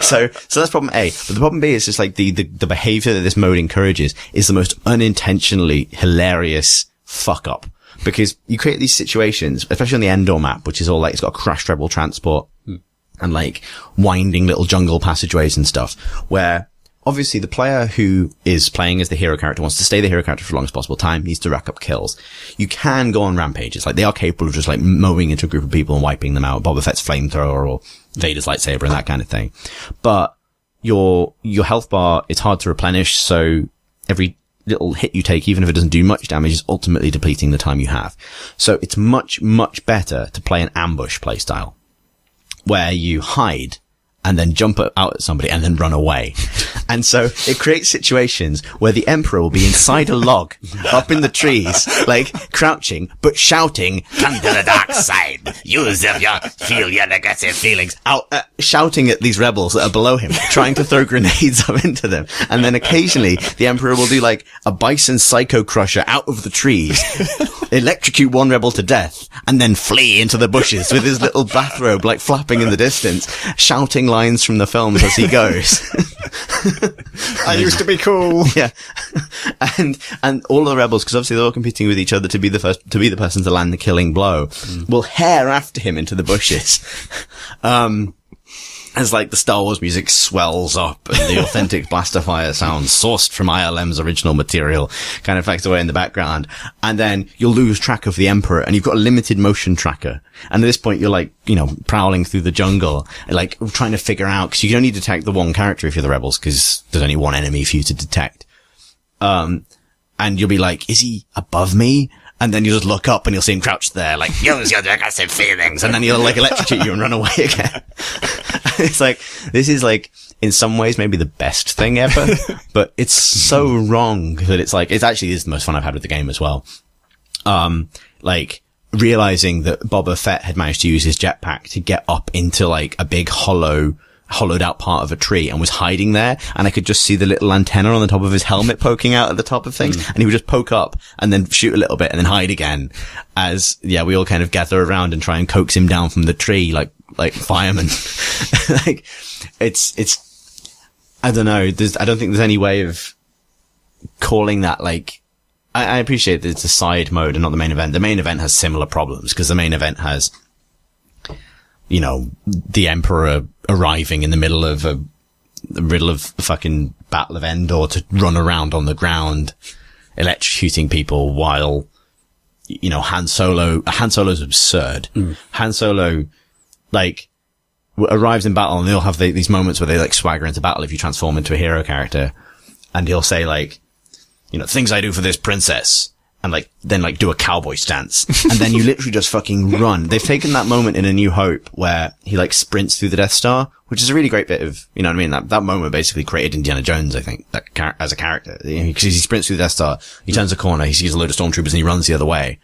So that's problem A. But the problem B is just like the behavior that this mode encourages is the most unintentionally hilarious fuck up. Because you create these situations, especially on the Endor map, which is all like, it's got crashed rebel transport and like winding little jungle passageways and stuff, where obviously the player who is playing as the hero character wants to stay the hero character for the longest possible time, needs to rack up kills. You can go on rampages. Like, they are capable of just like mowing into a group of people and wiping them out. Boba Fett's flamethrower or Vader's lightsaber and that kind of thing. But your health bar, it's hard to replenish. So every little hit you take, even if it doesn't do much damage, is ultimately depleting the time you have. So it's much, much better to play an ambush playstyle where you hide and then jump out at somebody and then run away. And so it creates situations where the Emperor will be inside a log, up in the trees, like crouching, but shouting, "Come to the dark side. Feel your negative feelings." Shouting at these rebels that are below him, trying to throw grenades up into them. And then occasionally the Emperor will do like a Bison Psycho Crusher out of the trees, electrocute one rebel to death, and then flee into the bushes with his little bathrobe like flapping in the distance, shouting lines from the films as he goes. I used to be cool. Yeah. And all of the rebels, because obviously they're all competing with each other to be the person to land the killing blow, will hare after him into the bushes. As like the Star Wars music swells up and the authentic blaster fire sounds sourced from ILM's original material kind of facts away in the background. And then you'll lose track of the Emperor and you've got a limited motion tracker. And at this point you're like, prowling through the jungle, like trying to figure out, cause you can only detect the one character if you're the rebels, cause there's only one enemy for you to detect. And you'll be like, is he above me? And then you just look up and you'll see him crouched there, like, use your aggressive feelings. And then he'll like electrocute you and run away again. It's like, this is like, in some ways, maybe the best thing ever, but it's so wrong that it's like, it actually is the most fun I've had with the game as well. Like, realizing that Boba Fett had managed to use his jetpack to get up into like a big hollowed out part of a tree and was hiding there, and I could just see the little antenna on the top of his helmet poking out at the top of things, and he would just poke up and then shoot a little bit and then hide again as, we all kind of gather around and try and coax him down from the tree like firemen. Like, it's, I don't know, I don't think there's any way of calling that like, I appreciate that it's a side mode and not the main event. The main event has similar problems because the main event has, the Emperor arriving in the middle of fucking Battle of Endor to run around on the ground, electrocuting people while, Han Solo's absurd. Han Solo, like, arrives in battle and they'll have these moments where they like swagger into battle if you transform into a hero character, and he'll say like, things I do for this princess. And like, then like do a cowboy stance. And then you literally just fucking run. They've taken that moment in A New Hope where he like sprints through the Death Star, which is a really great bit of, that moment basically created Indiana Jones, I think, as a character. Because he sprints through the Death Star, he turns a corner, he sees a load of stormtroopers and he runs the other way.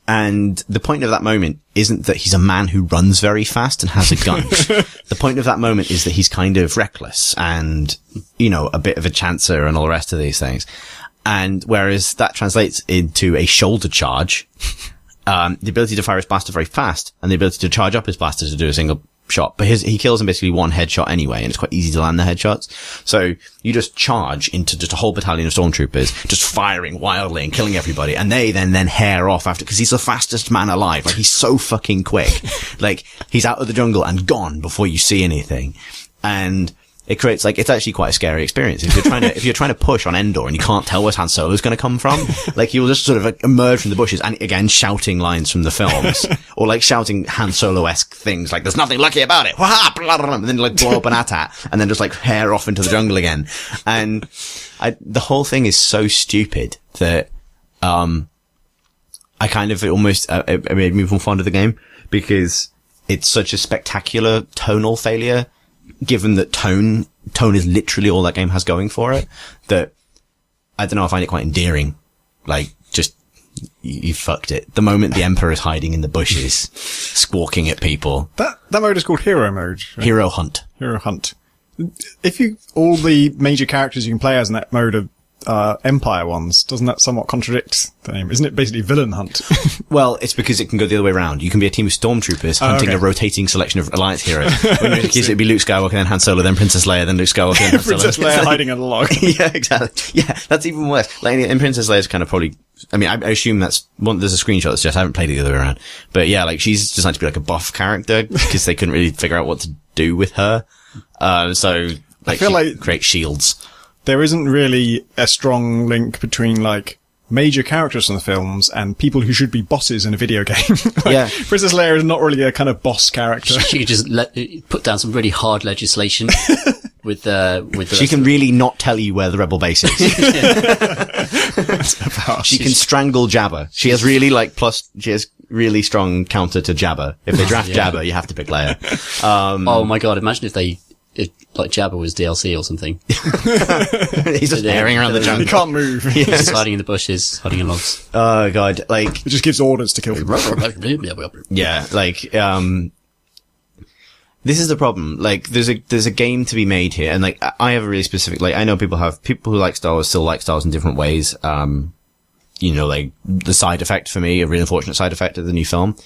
And the point of that moment isn't that he's a man who runs very fast and has a gun. The point of that moment is that he's kind of reckless and, a bit of a chancer and all the rest of these things. And whereas that translates into a shoulder charge, the ability to fire his blaster very fast and the ability to charge up his blaster to do a single shot, but he kills him basically one headshot anyway, and it's quite easy to land the headshots. So you just charge into just a whole battalion of stormtroopers, just firing wildly and killing everybody, and they then hair off after, because he's the fastest man alive. Like, he's so fucking quick. Like, he's out of the jungle and gone before you see anything. And it creates, like, it's actually quite a scary experience. If you're trying to push on Endor and you can't tell where Han Solo's going to come from, like, you'll just sort of like, emerge from the bushes and again shouting lines from the films, or like shouting Han Solo-esque things like, there's nothing lucky about it, and then like blow up an AT-AT and then just like hair off into the jungle again. And the whole thing is so stupid that, I kind of almost, it made me more fond of the game, because it's such a spectacular tonal failure, given that tone is literally all that game has going for it, that I don't know, I find it quite endearing. Like, just, you fucked it. The moment the Emperor is hiding in the bushes, squawking at people. That mode is called Hero Mode. Right? Hero Hunt. Hero Hunt. All the major characters you can play as in that mode are Empire ones, doesn't that somewhat contradict the name? Isn't it basically Villain Hunt? Well, it's because it can go the other way around. You can be a team of stormtroopers hunting a rotating selection of Alliance heroes. When you're in the case, it'd be Luke Skywalker, then Han Solo, then Princess Leia, then Luke Skywalker, then Han Solo. Princess Leia hiding in a log. Yeah, exactly. Yeah, that's even worse. Like, in Princess Leia's kind of probably, I mean, I assume there's a screenshot that suggests, I haven't played it the other way around. But yeah, like, she's designed to be like a buff character, because they couldn't really figure out what to do with her. So, like, I feel like create shields. There isn't really a strong link between, like, major characters from the films and people who should be bosses in a video game. Like, yeah. Princess Leia is not really a kind of boss character. She could just put down some really hard legislation with the She can really not tell you where the rebel base is. She can strangle Jabba. She has really strong counter to Jabba. If they draft Jabba, you have to pick Leia. Oh my god, imagine if like Jabba was DLC or something. He's just herring around the jungle. He can't move. He's just hiding in the bushes, hiding in logs. Oh god, like, it just gives orders to kill people. yeah, like, this is the problem. Like, there's a game to be made here, and like, I have a really specific, like, I know people who like Star Wars still like Star Wars in different ways. You know, like, the side effect for me, a really unfortunate side effect of the new film,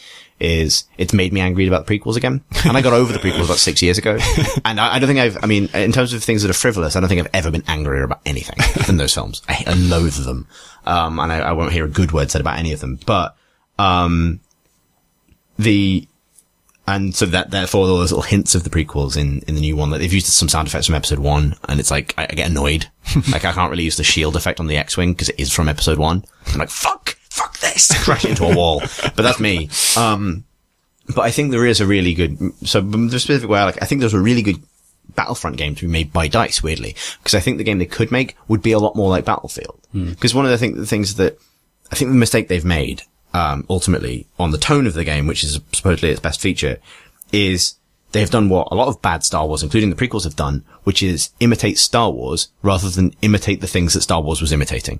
is it's made me angry about the prequels again. And I got over the prequels about 6 years ago. And I don't think I mean, in terms of things that are frivolous, I don't think I've ever been angrier about anything than those films. I loathe them. And I won't hear a good word said about any of them. But, and so that, therefore, all those little hints of the prequels in the new one, like, they've used some sound effects from episode 1, and it's like, I get annoyed. Like, I can't really use the shield effect on the X-Wing, because it is from episode 1. I'm like, fuck this! Crash into a wall. But that's me. But I think there is a really good, so the specific way, like, I think there's a really good Battlefront game to be made by DICE, weirdly. Because I think the game they could make would be a lot more like Battlefield. Because one of the things that, I think the mistake they've made, ultimately, on the tone of the game, which is supposedly its best feature, is they've done what a lot of bad Star Wars, including the prequels, have done, which is imitate Star Wars rather than imitate the things that Star Wars was imitating.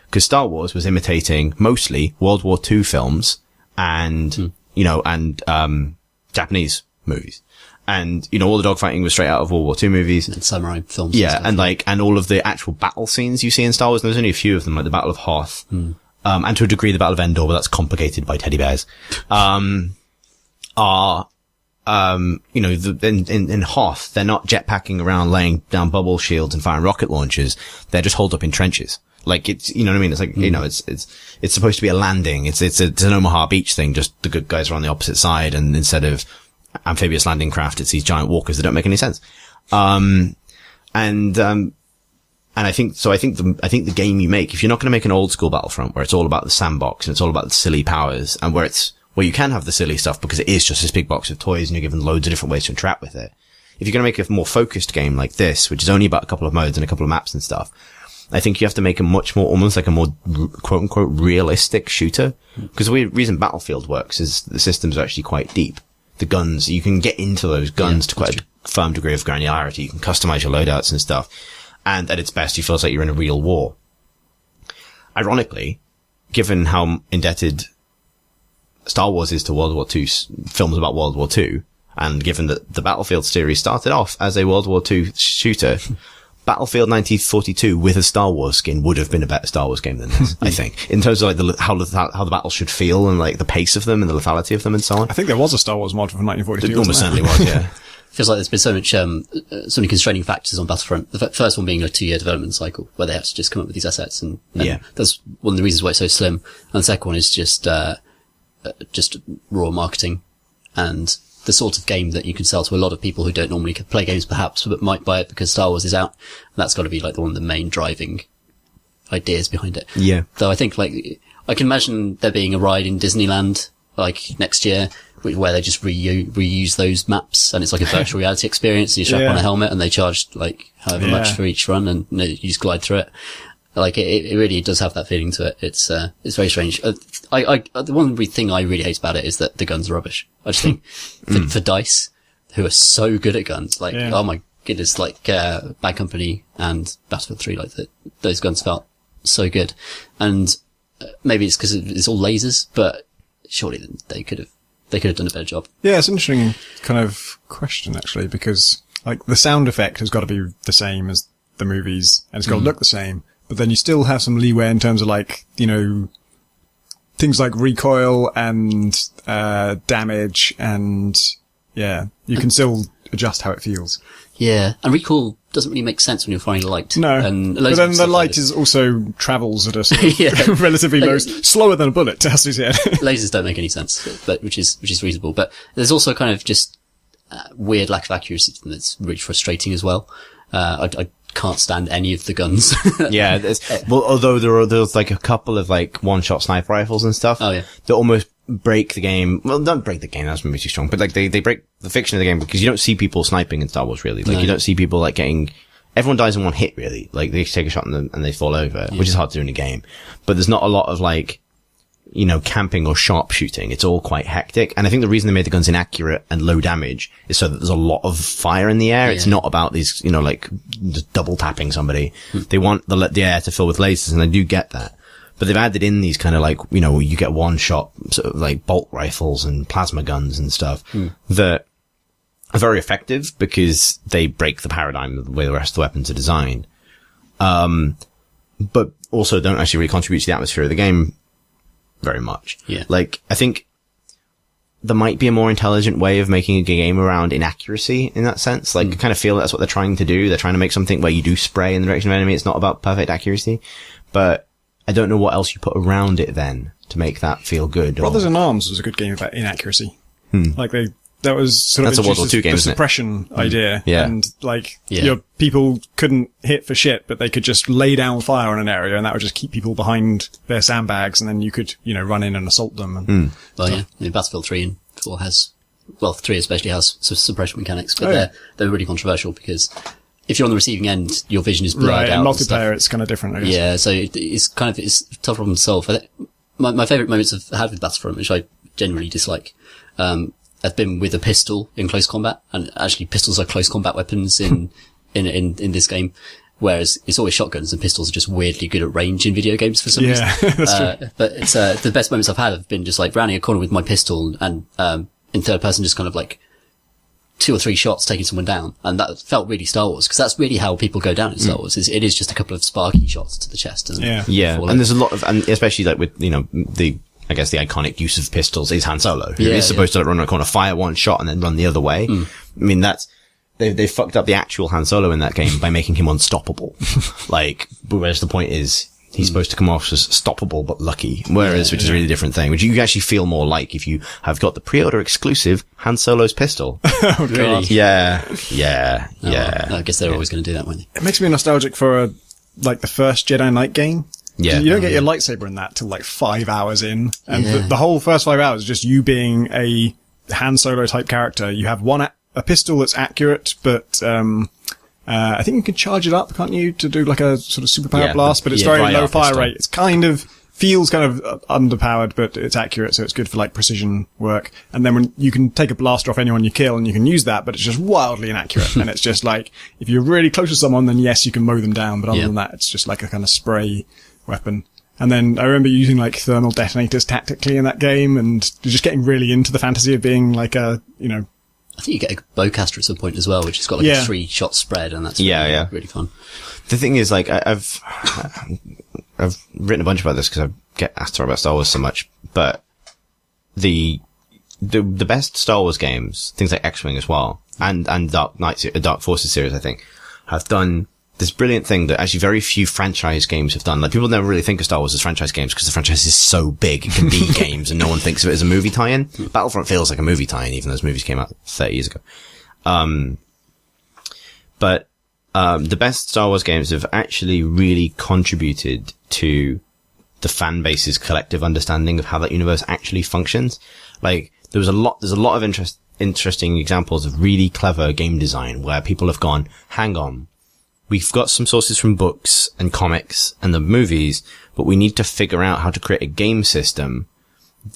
Because Star Wars was imitating mostly World War II films and, Japanese movies. And, all the dogfighting was straight out of World War II movies. And samurai films. Yeah, and all of the actual battle scenes you see in Star Wars, and there's only a few of them, like the Battle of Hoth. And to a degree the Battle of Endor, but that's complicated by teddy bears. In Hoth, they're not jetpacking around laying down bubble shields and firing rocket launchers. They're just holed up in trenches. Like, it's, you know what I mean? It's like, it's supposed to be a landing. It's an Omaha Beach thing, just the good guys are on the opposite side, and instead of amphibious landing craft, it's these giant walkers that don't make any sense. And I think the game you make, if you're not going to make an old school Battlefront where it's all about the sandbox and it's all about the silly powers, and where you can have the silly stuff because it is just this big box of toys and you're given loads of different ways to interact with it. If you're going to make a more focused game like this, which is only about a couple of modes and a couple of maps and stuff, I think you have to make a much more, almost like a more quote unquote realistic shooter. Because the reason Battlefield works is the systems are actually quite deep. The guns, you can get into those guns to quite a firm degree of granularity. You can customize your loadouts and stuff. And at its best, you feel like you're in a real war. Ironically, given how indebted Star Wars is to World War II films about World War II, and given that the Battlefield series started off as a World War II shooter, Battlefield 1942 with a Star Wars skin would have been a better Star Wars game than this, I think. In terms of like how the battles should feel and like the pace of them and the lethality of them and so on. I think there was a Star Wars mod from 1942. It almost certainly was, yeah. Feels like there's been so many constraining factors on Battlefront. The first one being a 2-year development cycle where they have to just come up with these assets and that's one of the reasons why it's so slim. And the second one is just raw marketing and the sort of game that you can sell to a lot of people who don't normally play games perhaps, but might buy it because Star Wars is out. And that's got to be like one of the main driving ideas behind it. Yeah. Though I think like, I can imagine there being a ride in Disneyland like next year where they just reuse those maps and it's like a virtual reality experience and you strap on a helmet and they charge like however much for each run and you just glide through it. Like it really does have that feeling to it. It's very strange. The one thing I really hate about it is that the guns are rubbish. I just think for DICE, who are so good at guns, like, oh my goodness, like, Bad Company and Battlefield 3, like those guns felt so good. And maybe it's because it's all lasers, but surely they could have done a better job. Yeah, it's an interesting kind of question actually, because like the sound effect has got to be the same as the movies and it's got to look the same. But then you still have some leeway in terms of like, you know, things like recoil and, damage and you can still adjust how it feels. Yeah. And recoil doesn't really make sense when you're firing light. No. And but then the light is also travels at a sort of relatively low, slower than a bullet, has to be said. Lasers don't make any sense, but which is reasonable. But there's also kind of just, weird lack of accuracy that's really frustrating as well. I can't stand any of the guns. Yeah, although there's like a couple of like one-shot sniper rifles and stuff. Oh yeah. That almost break the game. Well, don't break the game, that's maybe too strong, but like they break the fiction of the game because you don't see people sniping in Star Wars really. Like you don't see people like everyone dies in one hit really. Like they take a shot and they fall over, which is hard to do in a game. But there's not a lot of like, you know, camping or sharpshooting. It's all quite hectic. And I think the reason they made the guns inaccurate and low damage is so that there's a lot of fire in the air. Yeah. It's not about these, you know, like just double tapping somebody. They want the air to fill with lasers, and I do get that. But they've added in these kind of like, you know, you get one shot sort of like bolt rifles and plasma guns and stuff that are very effective because they break the paradigm of the way the rest of the weapons are designed. But also don't actually really contribute to the atmosphere of the game very much. Yeah. Like, I think there might be a more intelligent way of making a game around inaccuracy in that sense. Like, I kind of feel that's what they're trying to do. They're trying to make something where you do spray in the direction of enemy. It's not about perfect accuracy. But I don't know what else you put around it then to make that feel good. Brothers in Arms was a good game about inaccuracy. Like that was sort of a World War II game, the isn't it? suppression idea. Yeah. And like, your people couldn't hit for shit, but they could just lay down fire on an area and that would just keep people behind their sandbags and then you could, you know, run in and assault them. And well, yeah. I mean, Battlefield 3 and 4 3 especially has suppression mechanics, but they're really controversial because if you're on the receiving end, your vision is blurred out. In multiplayer, it's kind of different, I guess. Yeah, so it's a tough problem to solve. My favourite moments I've had with Battlefront, which I genuinely dislike, have been with a pistol in close combat, and actually pistols are close combat weapons in this game, whereas it's always shotguns and pistols are just weirdly good at range in video games for some reason. That's true. But it's, the best moments I've had have been just like rounding a corner with my pistol and, in third person just kind of like 2 or 3 shots taking someone down. And that felt really Star Wars, because that's really how people go down in Star Wars. It is just a couple of sparky shots to the chest. And and there's a lot of, and especially like with, you know, I guess the iconic use of pistols is Han Solo, who is supposed to like run a corner, fire one shot and then run the other way. I mean, they fucked up the actual Han Solo in that game by making him unstoppable. Like, whereas the point is, he's supposed to come off as stoppable but lucky. Whereas, which is a really different thing, which you actually feel more like if you have got the pre-order exclusive Han Solo's pistol. Oh, God. Yeah. I guess they're always going to do that, won't they? It makes me nostalgic for, like, the first Jedi Knight game. Yeah. You don't get your lightsaber in that till like 5 hours in. And the whole first 5 hours is just you being a Han Solo type character. You have a pistol that's accurate, but, I think you can charge it up, can't you, to do like a sort of superpower blast, but it's very low fire pistol rate. It's feels kind of underpowered, but it's accurate, so it's good for like precision work. And then when you can take a blaster off anyone you kill and you can use that, but it's just wildly inaccurate. And it's just like, if you're really close to someone, then yes, you can mow them down. But other than that, it's just like a kind of spray weapon. And then I remember using like thermal detonators tactically in that game and just getting really into the fantasy of being like a, you know, I think you get a bowcaster at some point as well, which has got like a 3-shot spread, and that's really fun. The thing is, like, I've written a bunch about this because I get asked to talk about Star Wars so much, but the best Star Wars games, things like X-Wing as well, and Dark Forces series, I think, have done this brilliant thing that actually very few franchise games have done. Like, people never really think of Star Wars as franchise games because the franchise is so big, it can be games, and no one thinks of it as a movie tie-in. Battlefront feels like a movie tie-in, even though those movies came out 30 years ago. But the best Star Wars games have actually really contributed to the fan base's collective understanding of how that universe actually functions. Like, there's a lot of interesting examples of really clever game design where people have gone, hang on, we've got some sources from books and comics and the movies, but we need to figure out how to create a game system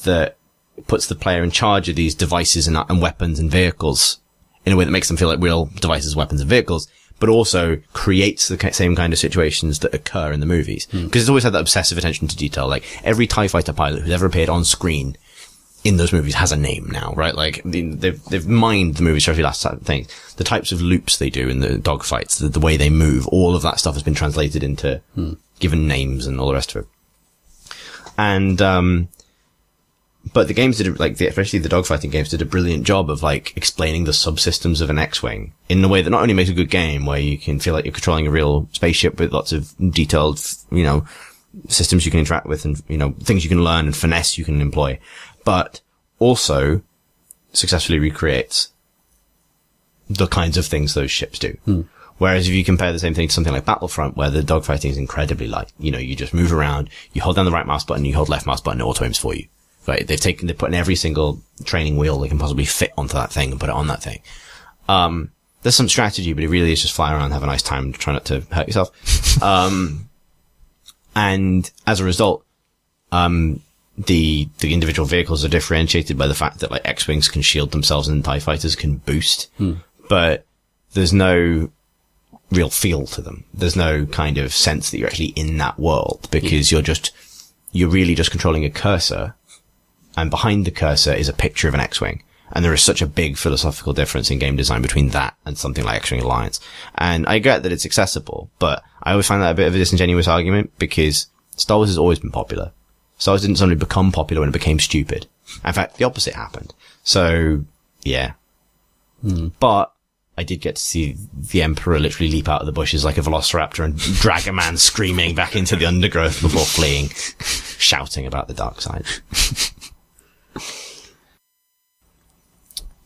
that puts the player in charge of these devices and weapons and vehicles in a way that makes them feel like real devices, weapons and vehicles, but also creates the same kind of situations that occur in the movies. Because it's always had that obsessive attention to detail. Like, every TIE fighter pilot who's ever appeared on screen in those movies has a name now, right? Like, they've mined the movies for every last thing. The types of loops they do in the dogfights, the way they move, all of that stuff has been translated into given names and all the rest of it. And, but the games did, like, especially the dogfighting games did a brilliant job of, like, explaining the subsystems of an X-Wing in a way that not only makes a good game where you can feel like you're controlling a real spaceship with lots of detailed, systems you can interact with and, things you can learn and finesse you can employ, but also successfully recreates the kinds of things those ships do. Whereas if you compare the same thing to something like Battlefront, where the dogfighting is incredibly light, you just move around, you hold down the right mouse button, you hold left mouse button, it auto-aims for you. Right? They've put in every single training wheel they can possibly fit onto that thing and put it on that thing. There's some strategy, but it really is just fly around, have a nice time, try not to hurt yourself. And as a result, the individual vehicles are differentiated by the fact that, like, X-Wings can shield themselves and TIE fighters can boost. But there's no real feel to them. There's no kind of sense that you're actually in that world because you're really just controlling a cursor, and behind the cursor is a picture of an X-Wing. And there is such a big philosophical difference in game design between that and something like X-Wing Alliance. And I get that it's accessible, but I always find that a bit of a disingenuous argument because Star Wars has always been popular. Star Wars didn't suddenly become popular when it became stupid. In fact, the opposite happened. So, yeah. But I did get to see the Emperor literally leap out of the bushes like a velociraptor and drag a man screaming back into the undergrowth before fleeing, shouting about the dark side.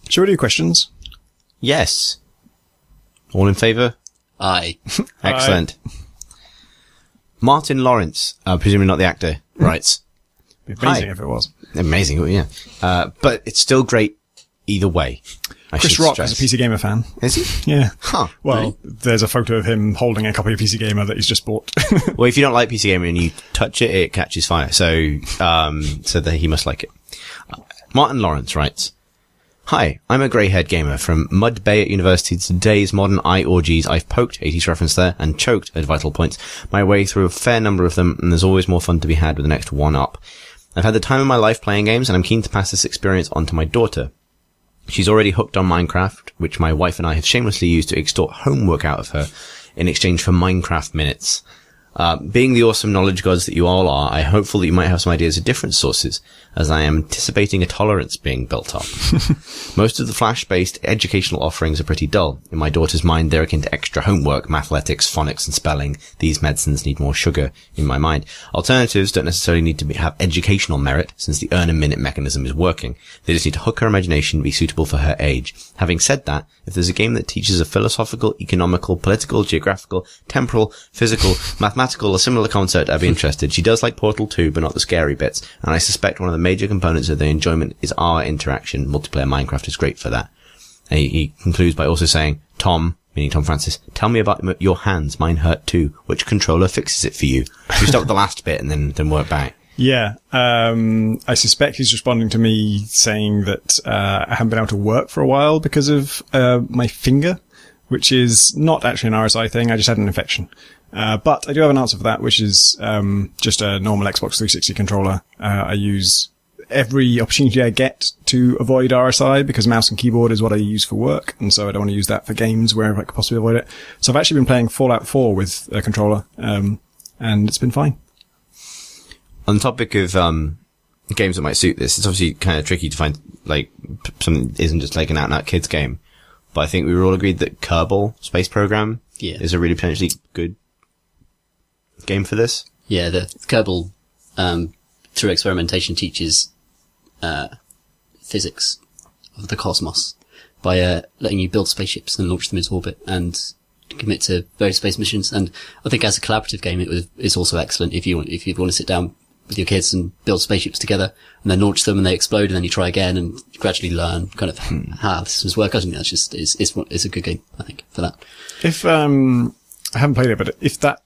Shall we do questions? Yes. All in favour? Aye. Excellent. Aye. Martin Lawrence, presumably not the actor, writes. It'd be amazing if it was. Amazing, yeah. But it's still great either way. Chris Rock is a PC Gamer fan. Is he? Yeah. Huh. Well, really? There's a photo of him holding a copy of PC Gamer that he's just bought. Well, if you don't like PC Gamer and you touch it, it catches fire. So that he must like it. Martin Lawrence writes, "Hi, I'm a grey-haired gamer from Mud Bay at university. Today's modern eye orgies, I've poked, 80s reference there, and choked at vital points, my way through a fair number of them, and there's always more fun to be had with the next one up. I've had the time of my life playing games, and I'm keen to pass this experience on to my daughter. She's already hooked on Minecraft, which my wife and I have shamelessly used to extort homework out of her in exchange for Minecraft minutes. Being the awesome knowledge gods that you all are, I'm hopeful that you might have some ideas of different sources, as I am anticipating a tolerance being built up. Most of the Flash-based educational offerings are pretty dull. In my daughter's mind, they're akin to extra homework, mathletics, phonics, and spelling. These medicines need more sugar, in my mind. Alternatives don't necessarily need to have educational merit, since the earn-a-minute mechanism is working. They just need to hook her imagination and be suitable for her age. Having said that, if there's a game that teaches a philosophical, economical, political, geographical, temporal, physical, mathematical, or similar concept, I'd be interested. She does like Portal 2, but not the scary bits, and I suspect one of the major components of the enjoyment is our interaction. Multiplayer Minecraft is great for that." And he concludes by also saying, "Tom," meaning Tom Francis, "tell me about your hands. Mine hurt too. Which controller fixes it for you?" You start with the last bit and then work back. Yeah. I suspect he's responding to me saying that I haven't been able to work for a while because of my finger, which is not actually an RSI thing. I just had an infection. But I do have an answer for that, which is just a normal Xbox 360 controller. I use every opportunity I get to avoid RSI, because mouse and keyboard is what I use for work, and so I don't want to use that for games wherever I could possibly avoid it. So I've actually been playing Fallout 4 with a controller, and it's been fine. On the topic of games that might suit this, it's obviously kind of tricky to find like something that isn't just like an out-and-out kids game. But I think we were all agreed that Kerbal Space Program is a really potentially good game for this. Yeah, the Kerbal, through experimentation, teaches physics of the cosmos by letting you build spaceships and launch them into orbit and commit to various space missions. And I think as a collaborative game, it's also excellent if you want to sit down with your kids and build spaceships together and then launch them and they explode and then you try again and gradually learn kind of how systems work. I think that's just, it's a good game, I think, for that. If, I haven't played it, but if that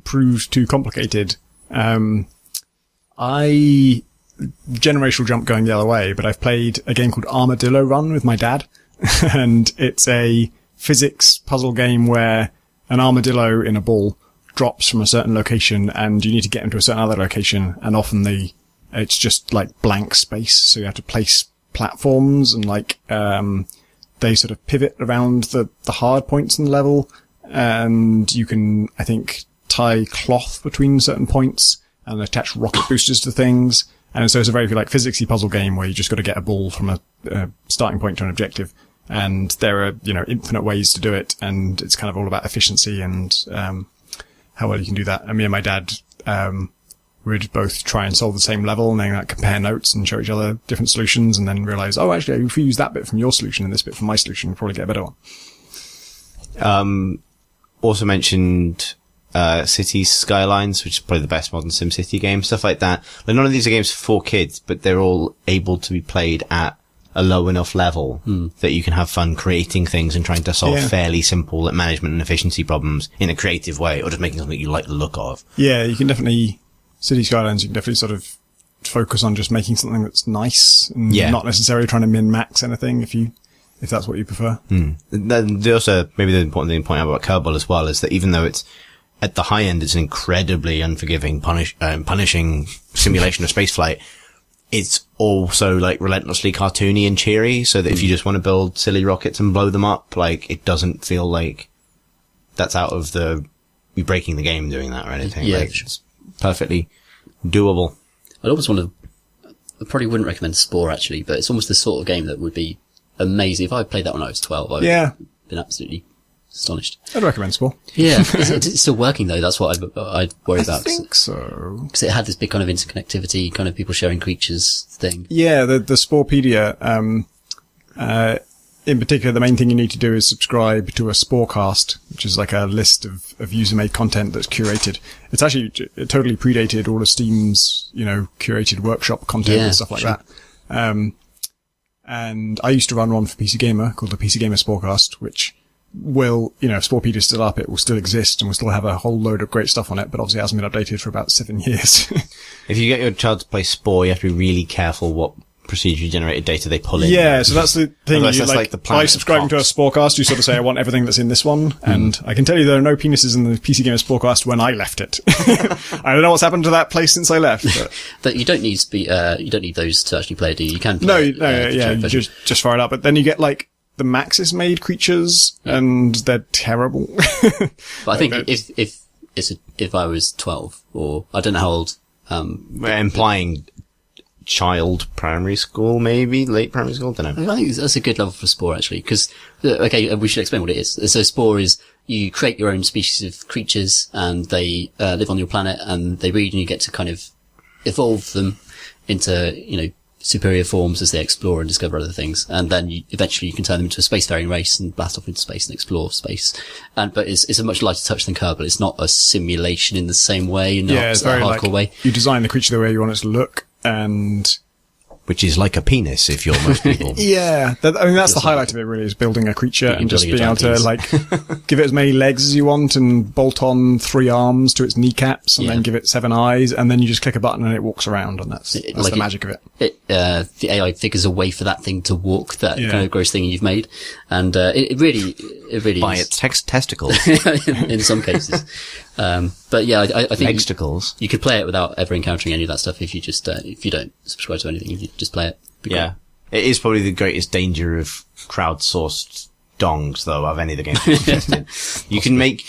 proves too complicated, generational jump going the other way, but I've played a game called Armadillo Run with my dad, and it's a physics puzzle game where an armadillo in a ball drops from a certain location and you need to get into a certain other location, and often it's just like blank space, so you have to place platforms and they sort of pivot around the hard points in the level, and you can, I think, tie cloth between certain points and attach rocket boosters to things. And so it's a very physicsy puzzle game where you just got to get a ball from a starting point to an objective. And there are, infinite ways to do it. And it's kind of all about efficiency and, how well you can do that. And me and my dad, would both try and solve the same level and then compare notes and show each other different solutions and then realize, oh, actually, if we use that bit from your solution and this bit from my solution, we'll probably get a better one. Also mentioned, Cities Skylines, which is probably the best modern SimCity game, stuff like that. Like, none of these are games for kids, but they're all able to be played at a low enough level that you can have fun creating things and trying to solve fairly simple management and efficiency problems in a creative way, or just making something you like the look of. Yeah, you can definitely sort of focus on just making something that's nice and not necessarily trying to min-max anything if that's what you prefer. Then also, maybe the important thing to point out about Kerbal as well is that even though it's at the high end, it's an incredibly unforgiving, punishing simulation of spaceflight. It's also relentlessly cartoony and cheery, so that if you just want to build silly rockets and blow them up, it doesn't feel like that's out of you're breaking the game doing that or anything. Yeah, it's perfectly doable. I probably wouldn't recommend Spore actually, but it's almost the sort of game that would be amazing. If I played that when I was 12, I would have been absolutely astonished. I'd recommend Spore. Yeah. It's still working though. That's what I'd worry about. I think so. Because it had this big kind of interconnectivity, kind of people sharing creatures thing. Yeah, the Sporepedia, in particular, the main thing you need to do is subscribe to a Sporecast, which is like a list of user-made content that's curated. It's actually, it totally predated all of Steam's, curated workshop content and stuff like that. And I used to run one for PC Gamer called the PC Gamer Sporecast, which will, if Sporepedia is still up, it will still exist and will still have a whole load of great stuff on it, but obviously it hasn't been updated for about 7 years. If you get your child to play Spore, you have to be really careful what procedurally generated data they pull in. Yeah, so that's the thing. By subscribing to a Sporecast, you sort of say, I want everything that's in this one. And I can tell you there are no penises in the PC Gamer Sporecast when I left it. I don't know what's happened to that place since I left. But you don't need you don't need those to actually play it, do you? You can play you just fire it up. But then you get the Maxis made creatures and they're terrible. But I think if I was 12 or I don't know how old, we're implying child primary school, maybe late primary school. Don't know. I think that's a good level for Spore actually, because we should explain what it is. So Spore is you create your own species of creatures, and they live on your planet, and they breed, and you get to kind of evolve them into superior forms as they explore and discover other things, and then eventually you can turn them into a spacefaring race and blast off into space and explore space. But it's a much lighter touch than Kerbal. It's not a simulation in the same way, not it's a very hardcore way. You design the creature the way you want it to look, and which is like a penis if you're most people. Yeah, that's the highlight of it. Really, is building a creature and just being able to like give it as many legs as you want and bolt on 3 arms to its kneecaps, and then give it 7 eyes, and then you just click a button and it walks around, and that's the magic of it. The AI figures a way for that thing to walk, that kind of gross thing you've made, and it really by is. its testicles in some cases. But yeah, I think Exticles. you could play it without ever encountering any of that stuff if you just if you don't subscribe to anything, if you just play it. Yeah. It is probably the greatest danger of crowdsourced dongs, though, of any of the games we've tested. You can make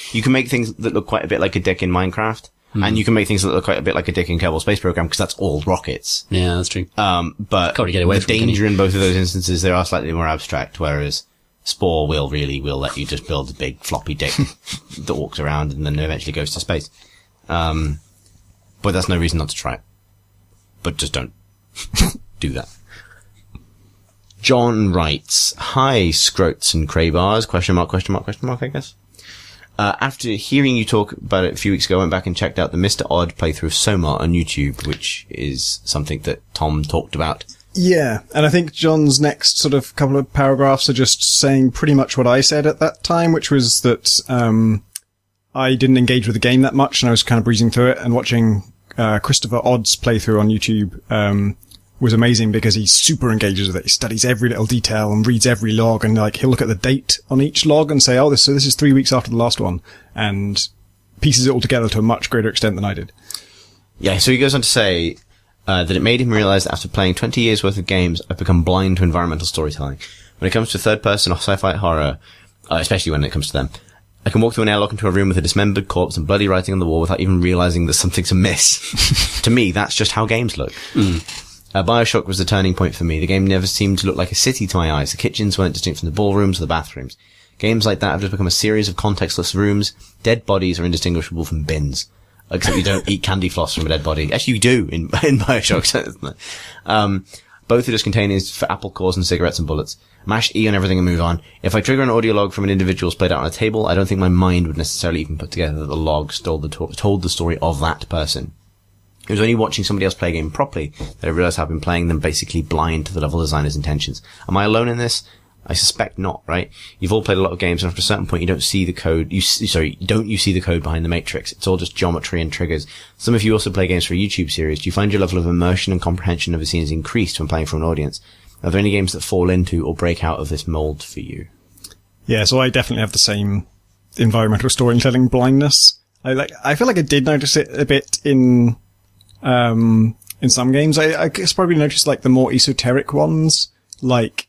things that look quite a bit like a dick in Minecraft, and you can make things that look quite a bit like a dick in Kerbal Space Program, because that's all rockets. Yeah, that's true. But Can't really get away the from it, danger in both of those instances, they are slightly more abstract, whereas Spore will let you just build a big floppy dick that walks around and then eventually goes to space. But that's no reason not to try it. But just don't do that. John writes, "Hi, Scroats and Kraybars, question mark, I guess. After hearing you talk about it a few weeks ago, I went back and checked out the Mr. Odd playthrough of Soma on YouTube, which is something that Tom talked about. Yeah, and I think John's next sort of couple of paragraphs are just saying pretty much what I said at that time, which was that I didn't engage with the game that much, and I was kind of breezing through it, and watching Christopher Odd's playthrough on YouTube was amazing, because he super engages with it. He studies every little detail and reads every log, and like he'll look at the date on each log and say, this is 3 weeks after the last one, and pieces it all together to a much greater extent than I did. Yeah, so he goes on to say that it made him realize that after playing 20 years worth of games, I've become blind to environmental storytelling. When it comes to third-person or sci-fi horror, especially when it comes to them, I can walk through an airlock into a room with a dismembered corpse and bloody writing on the wall without even realizing there's something amiss. To me, that's just how games look. Bioshock was the turning point for me. The game never seemed to look like a city to my eyes. The kitchens weren't distinct from the ballrooms or the bathrooms. Games like that have just become a series of contextless rooms. Dead bodies are indistinguishable from bins. Except you don't eat candy floss from a dead body. Actually, you do in Bioshock. Both are just containers for apple cores and cigarettes and bullets. Mash E on everything and move on. If I trigger an audio log from an individual played out on a table, I don't think my mind would necessarily even put together that the log told the story of that person. It was only watching somebody else play a game properly that I realized I've been playing them basically blind to the level designer's intentions. Am I alone in this? I suspect not, right? You've all played a lot of games, and after a certain point you don't see the code, you see the code behind the matrix. It's all just geometry and triggers. Some of you also play games for a YouTube series. Do you find your level of immersion and comprehension of the scenes increased when playing for an audience? Are there any games that fall into or break out of this mold for you? Yeah, so I definitely have the same environmental storytelling blindness. I feel like I did notice it a bit in some games. I guess probably noticed like the more esoteric ones, like,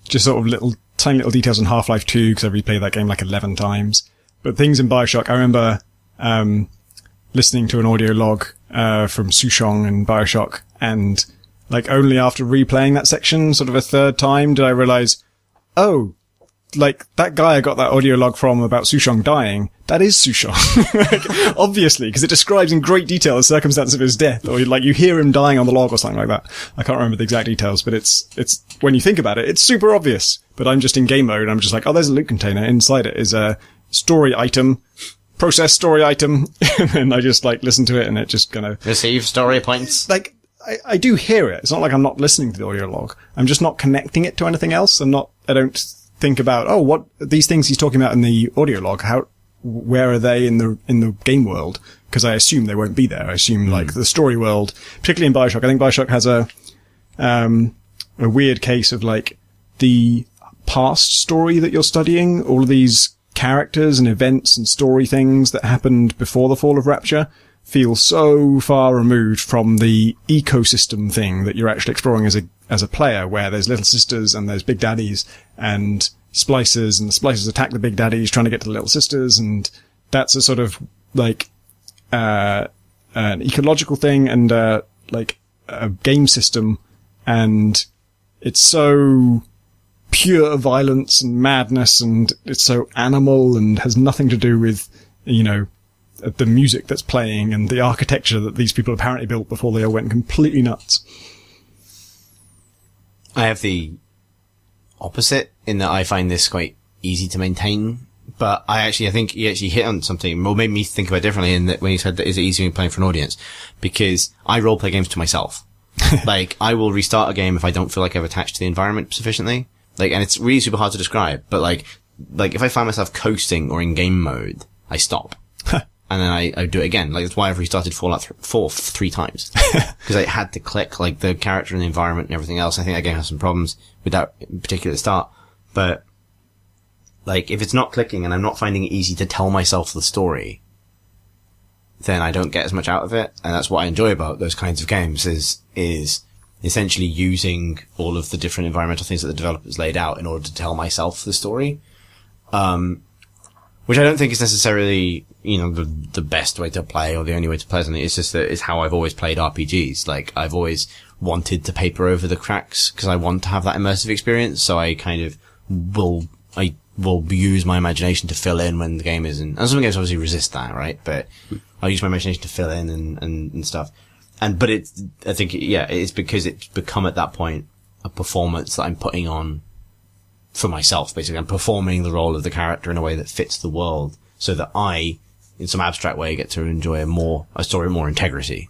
just sort of tiny little details in Half-Life 2, because I replayed that game like 11 times. But things in Bioshock, I remember, listening to an audio log, from Sushong in Bioshock, and like only after replaying that section sort of a third time did I realize, like that guy I got that audio log from about Sushong dying, that is Sushong. Like, obviously, because it describes in great detail the circumstance of his death, or like you hear him dying on the log or something like that. I can't remember the exact details, but it's when you think about it, it's super obvious. But I'm just in game mode, and I'm just like, there's a loot container. Inside it is a story item, process story item, and then I just like listen to it, and it just kind of receive story points. Like, I do hear it. It's not like I'm not listening to the audio log. I'm just not connecting it to anything else. I don't think about, what these things he's talking about in the audio log, where are they in the game world? Because I assume they won't be there. I assume like the story world, particularly in Bioshock. I think Bioshock has a weird case of like the past story that you're studying, all of these characters and events and story things that happened before the fall of Rapture feel so far removed from the ecosystem thing that you're actually exploring as a player, where there's little sisters and there's big daddies and splicers, and the splicers attack the big daddies trying to get to the little sisters, and that's a sort of like an ecological thing and like a game system, and it's so pure violence and madness, and it's so animal and has nothing to do with, the music that's playing and the architecture that these people apparently built before they all went completely nuts. I have the opposite in that I find this quite easy to maintain, but I think he actually hit on something, or made me think about it differently, in that when he said that is it easy when playing for an audience, because I roleplay games to myself. Like, I will restart a game if I don't feel like I've attached to the environment sufficiently. Like, and it's really super hard to describe, but like if I find myself coasting or in game mode, I stop. And then I do it again. Like, that's why I've restarted Fallout 4 3 times. Because I had to click, like, the character and the environment and everything else. I think that game has some problems with that in particular at the start. But, like, if it's not clicking and I'm not finding it easy to tell myself the story, then I don't get as much out of it. And that's what I enjoy about those kinds of games is essentially using all of the different environmental things that the developers laid out in order to tell myself the story. Which I don't think is necessarily, you know, the best way to play or the only way to play something. It's just that it's how I've always played RPGs. Like, I've always wanted to paper over the cracks because I want to have that immersive experience. So I kind of will use my imagination to fill in when the game isn't. And some games obviously resist that, right? But I'll use my imagination to fill in and stuff. I think it's because it's become at that point a performance that I'm putting on for myself, basically. I'm performing the role of the character in a way that fits the world so that I, in some abstract way, get to enjoy a story with more integrity.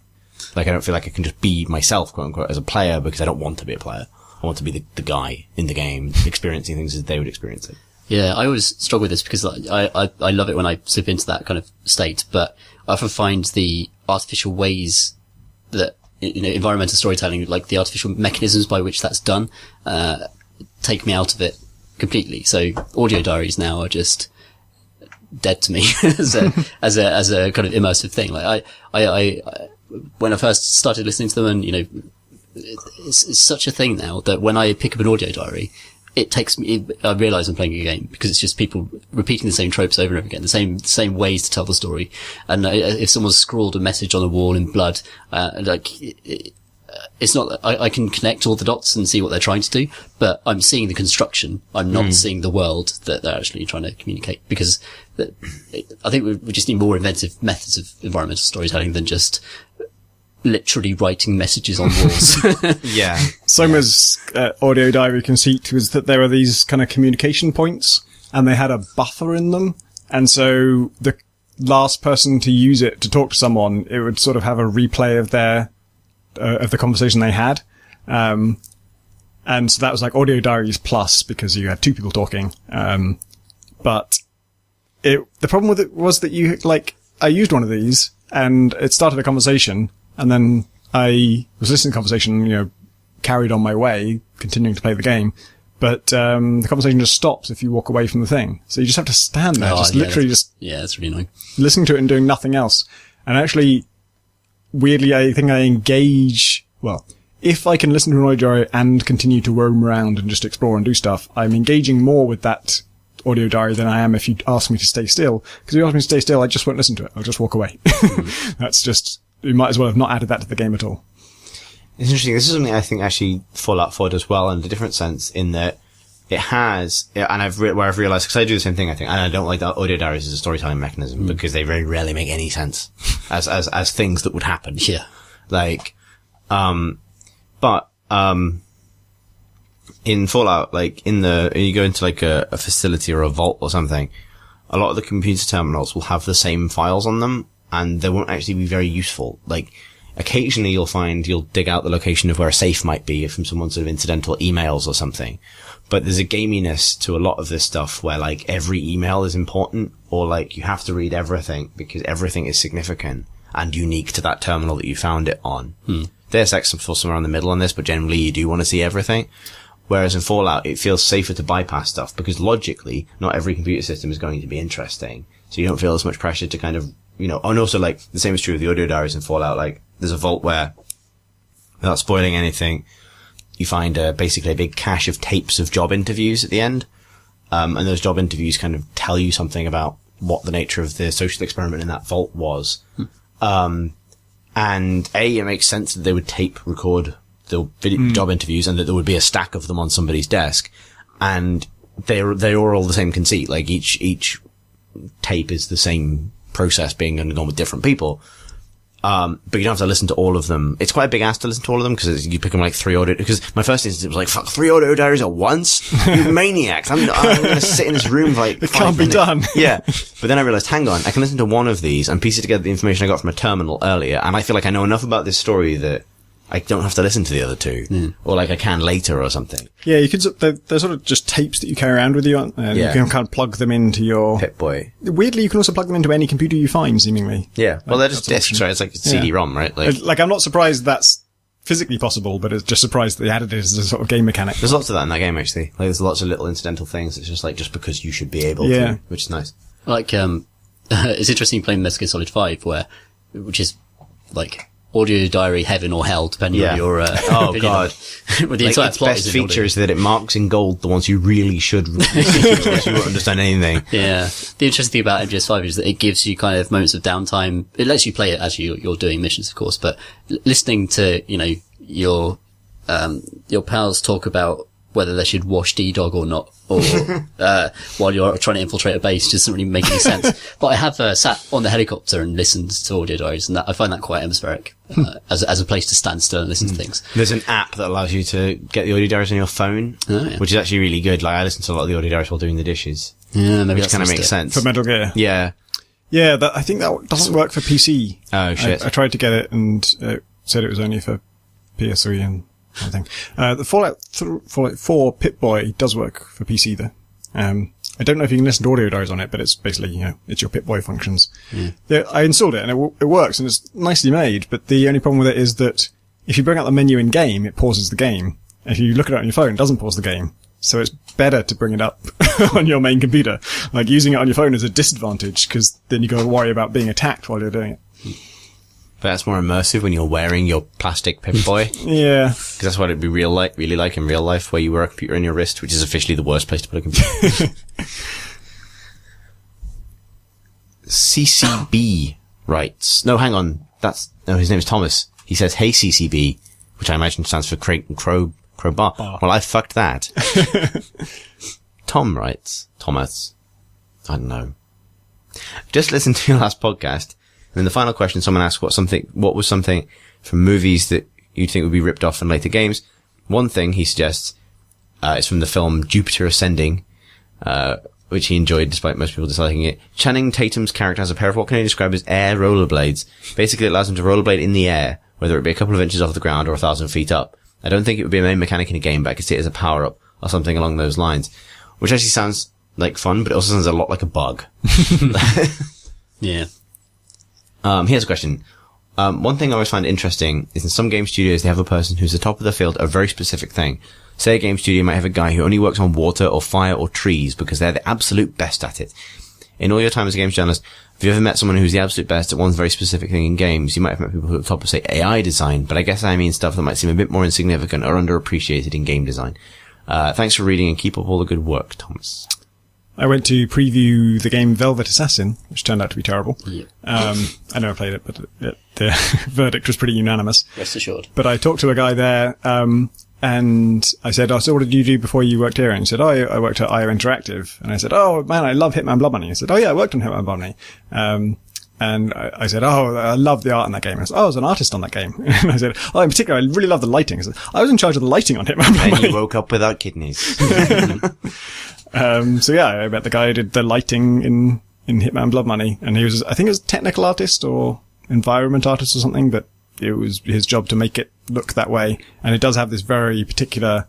Like, I don't feel like I can just be myself, quote unquote, as a player because I don't want to be a player. I want to be the guy in the game experiencing things as they would experience it. Yeah, I always struggle with this because I love it when I slip into that kind of state, but I often find the artificial ways that, you know, environmental storytelling, like the artificial mechanisms by which that's done, take me out of it completely. So audio diaries now are just dead to me as a kind of immersive thing. Like I when I first started listening to them, and, you know, it's such a thing now that when I pick up an audio diary, it takes me, I realize I'm playing a game because it's just people repeating the same tropes over and over again, the same ways to tell the story. And if someone's scrawled a message on a wall in blood, it's not, I can connect all the dots and see what they're trying to do, but I'm seeing the construction. I'm not seeing the world that they're actually trying to communicate, because I think we just need more inventive methods of environmental storytelling than just literally writing messages on walls. Yeah. Soma's audio diary conceit was that there are these kind of communication points and they had a buffer in them. And so the last person to use it to talk to someone, it would sort of have a replay of of the conversation they had. And so that was like audio diaries plus, because you had two people talking. But the problem with it was that I used one of these and it started a conversation, and then I was listening to the conversation, you know, carried on my way, continuing to play the game. But, the conversation just stops if you walk away from the thing. So you just have to stand there, that's really annoying. Listening to it and doing nothing else. And actually, weirdly, I think I engage, well, if I can listen to an audio diary and continue to roam around and just explore and do stuff, I'm engaging more with that audio diary than I am if you ask me to stay still. Because if you ask me to stay still, I just won't listen to it. I'll just walk away. That's just, you might as well have not added that to the game at all. It's interesting. This is something I think actually Fallout 4 does well in a different sense, in that it has, and where I've realized, because I do the same thing, I think, and I don't like that audio diaries as a storytelling mechanism because they very rarely make any sense as things that would happen. Yeah. Like, in Fallout, like you go into like a facility or a vault or something, a lot of the computer terminals will have the same files on them, and they won't actually be very useful. Like, occasionally you'll dig out the location of where a safe might be from someone's sort of incidental emails or something. But there's a gaminess to a lot of this stuff where, like, every email is important, or like you have to read everything because everything is significant and unique to that terminal that you found it on. There's like some somewhere around the middle on this, but generally you do want to see everything. Whereas in Fallout, it feels safer to bypass stuff because logically, not every computer system is going to be interesting. So you don't feel as much pressure to kind of, you know, and also like the same is true of the audio diaries in Fallout. Like, there's a vault where, without spoiling anything, you find basically a big cache of tapes of job interviews at the end. And those job interviews kind of tell you something about what the nature of the social experiment in that vault was. And it makes sense that they would record the job interviews and that there would be a stack of them on somebody's desk. And they're all the same conceit. Like, each tape is the same process being undergone with different people. But you don't have to listen to all of them. It's quite a big ask to listen to all of them because you pick them like 3 audio, because my first instance was like, fuck, 3 audio diaries at once? You maniacs. I'm going to sit in this room for like it can't be done. Yeah. But then I realized, hang on, I can listen to one of these and piece together the information I got from a terminal earlier, and I feel like I know enough about this story that I don't have to listen to the other two. Or like I can later or something. Yeah, you can, they're sort of just tapes that you carry around with you, and you can kind of plug them into your... Pip-Boy. Weirdly, you can also plug them into any computer you find, seemingly. Yeah. Well, they're just discs, right? It's like a CD-ROM, right? Like, I'm not surprised that's physically possible, but it's just surprised they added it as a sort of game mechanic. There's lots of that in that game, actually. Like, there's lots of little incidental things. It's just like, just because you should be able to, which is nice. Like, it's interesting playing Metal Gear Solid 5, which is, like, audio diary heaven or hell, depending on your, oh god. With the entire its plot best feature is that it marks in gold the ones you really should listen to, you won't understand anything. Yeah. The interesting thing about MGS5 is that it gives you kind of moments of downtime. It lets you play it as you're doing missions, of course, but listening to, your pals talk about whether they should wash D-Dog or not, or, while you're trying to infiltrate a base doesn't really make any sense. But I have, sat on the helicopter and listened to audio diaries, and I find that quite atmospheric, as a place to stand still and listen to things. There's an app that allows you to get the audio diaries on your phone, which is actually really good. Like, I listen to a lot of the audio diaries while doing the dishes. Yeah, maybe which kind of makes sense. For Metal Gear. Yeah. Yeah, I think that doesn't work for PC. Oh, shit. I tried to get it and it said it was only for PS3 and everything. The Fallout 4 Pip-Boy does work for PC though. I don't know if you can listen to audio diaries on it, but it's basically, it's your Pip-Boy functions. Yeah, I installed it and it works and it's nicely made, but the only problem with it is that if you bring up the menu in game, it pauses the game. If you look at it on your phone, it doesn't pause the game. So it's better to bring it up on your main computer. Like, using it on your phone is a disadvantage, because then you got to worry about being attacked while you're doing it. But that's more immersive when you're wearing your plastic Pip-Boy. Yeah. Because that's what it'd be really like in real life, where you wear a computer in your wrist, which is officially the worst place to put a computer. CCB writes... No, hang on. His name is Thomas. He says, "Hey CCB," which I imagine stands for Crowbar. Well, I fucked that. Tom writes... Thomas. I don't know. Just listen to your last podcast. And in the final question, someone asked what was something from movies that you'd think would be ripped off in later games. One thing he suggests, is from the film Jupiter Ascending, which he enjoyed despite most people disliking it. Channing Tatum's character has a pair of what can I describe as air rollerblades. Basically, it allows him to rollerblade in the air, whether it be a couple of inches off the ground or 1,000 feet up. I don't think it would be a main mechanic in a game, but I could see it as a power-up or something along those lines. Which actually sounds like fun, but it also sounds a lot like a bug. Yeah. Here's a question. One thing I always find interesting is in some game studios, they have a person who's the top of the field at a very specific thing. Say a game studio might have a guy who only works on water or fire or trees because they're the absolute best at it. In all your time as a games journalist, have you ever met someone who's the absolute best at one very specific thing in games? You might have met people who are at the top of, say, AI design, but I guess I mean stuff that might seem a bit more insignificant or underappreciated in game design. Thanks for reading and keep up all the good work, Thomas. I went to preview the game Velvet Assassin, which turned out to be terrible. Yeah. I never played it, but the verdict was pretty unanimous. Rest assured. But I talked to a guy there, and I said, "Oh, so what did you do before you worked here?" And he said, "Oh, I worked at IO Interactive." And I said, "Oh man, I love Hitman Blood Money." He said, "Oh yeah, I worked on Hitman Blood Money." And I said, "Oh, I love the art in that game." And I said, "Oh, I was an artist on that game." And I said, "Oh, in particular, I really love the lighting." I said, "I was in charge of the lighting on Hitman Blood Money." And you woke up without kidneys. So yeah, I met the guy who did the lighting in Hitman Blood Money, and he was, I think it was a technical artist or environment artist or something, but it was his job to make it look that way. And it does have this very particular,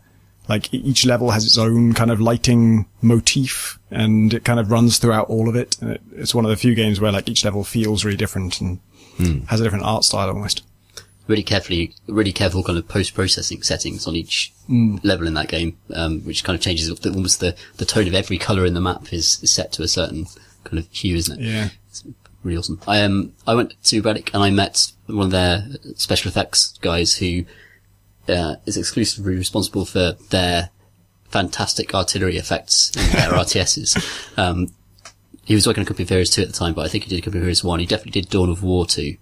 like, each level has its own kind of lighting motif, and it kind of runs throughout all of it. And it's one of the few games where, like, each level feels really different and has a different art style almost. Really careful kind of post-processing settings on each level in that game, which kind of changes almost the tone of every colour in the map is set to a certain kind of hue, isn't it? Yeah. It's really awesome. I went to Braddock and I met one of their special effects guys who is exclusively responsible for their fantastic artillery effects in their RTSs. He was working on Company of Heroes 2 at the time, but I think he did Company of Heroes 1. He definitely did Dawn of War 2.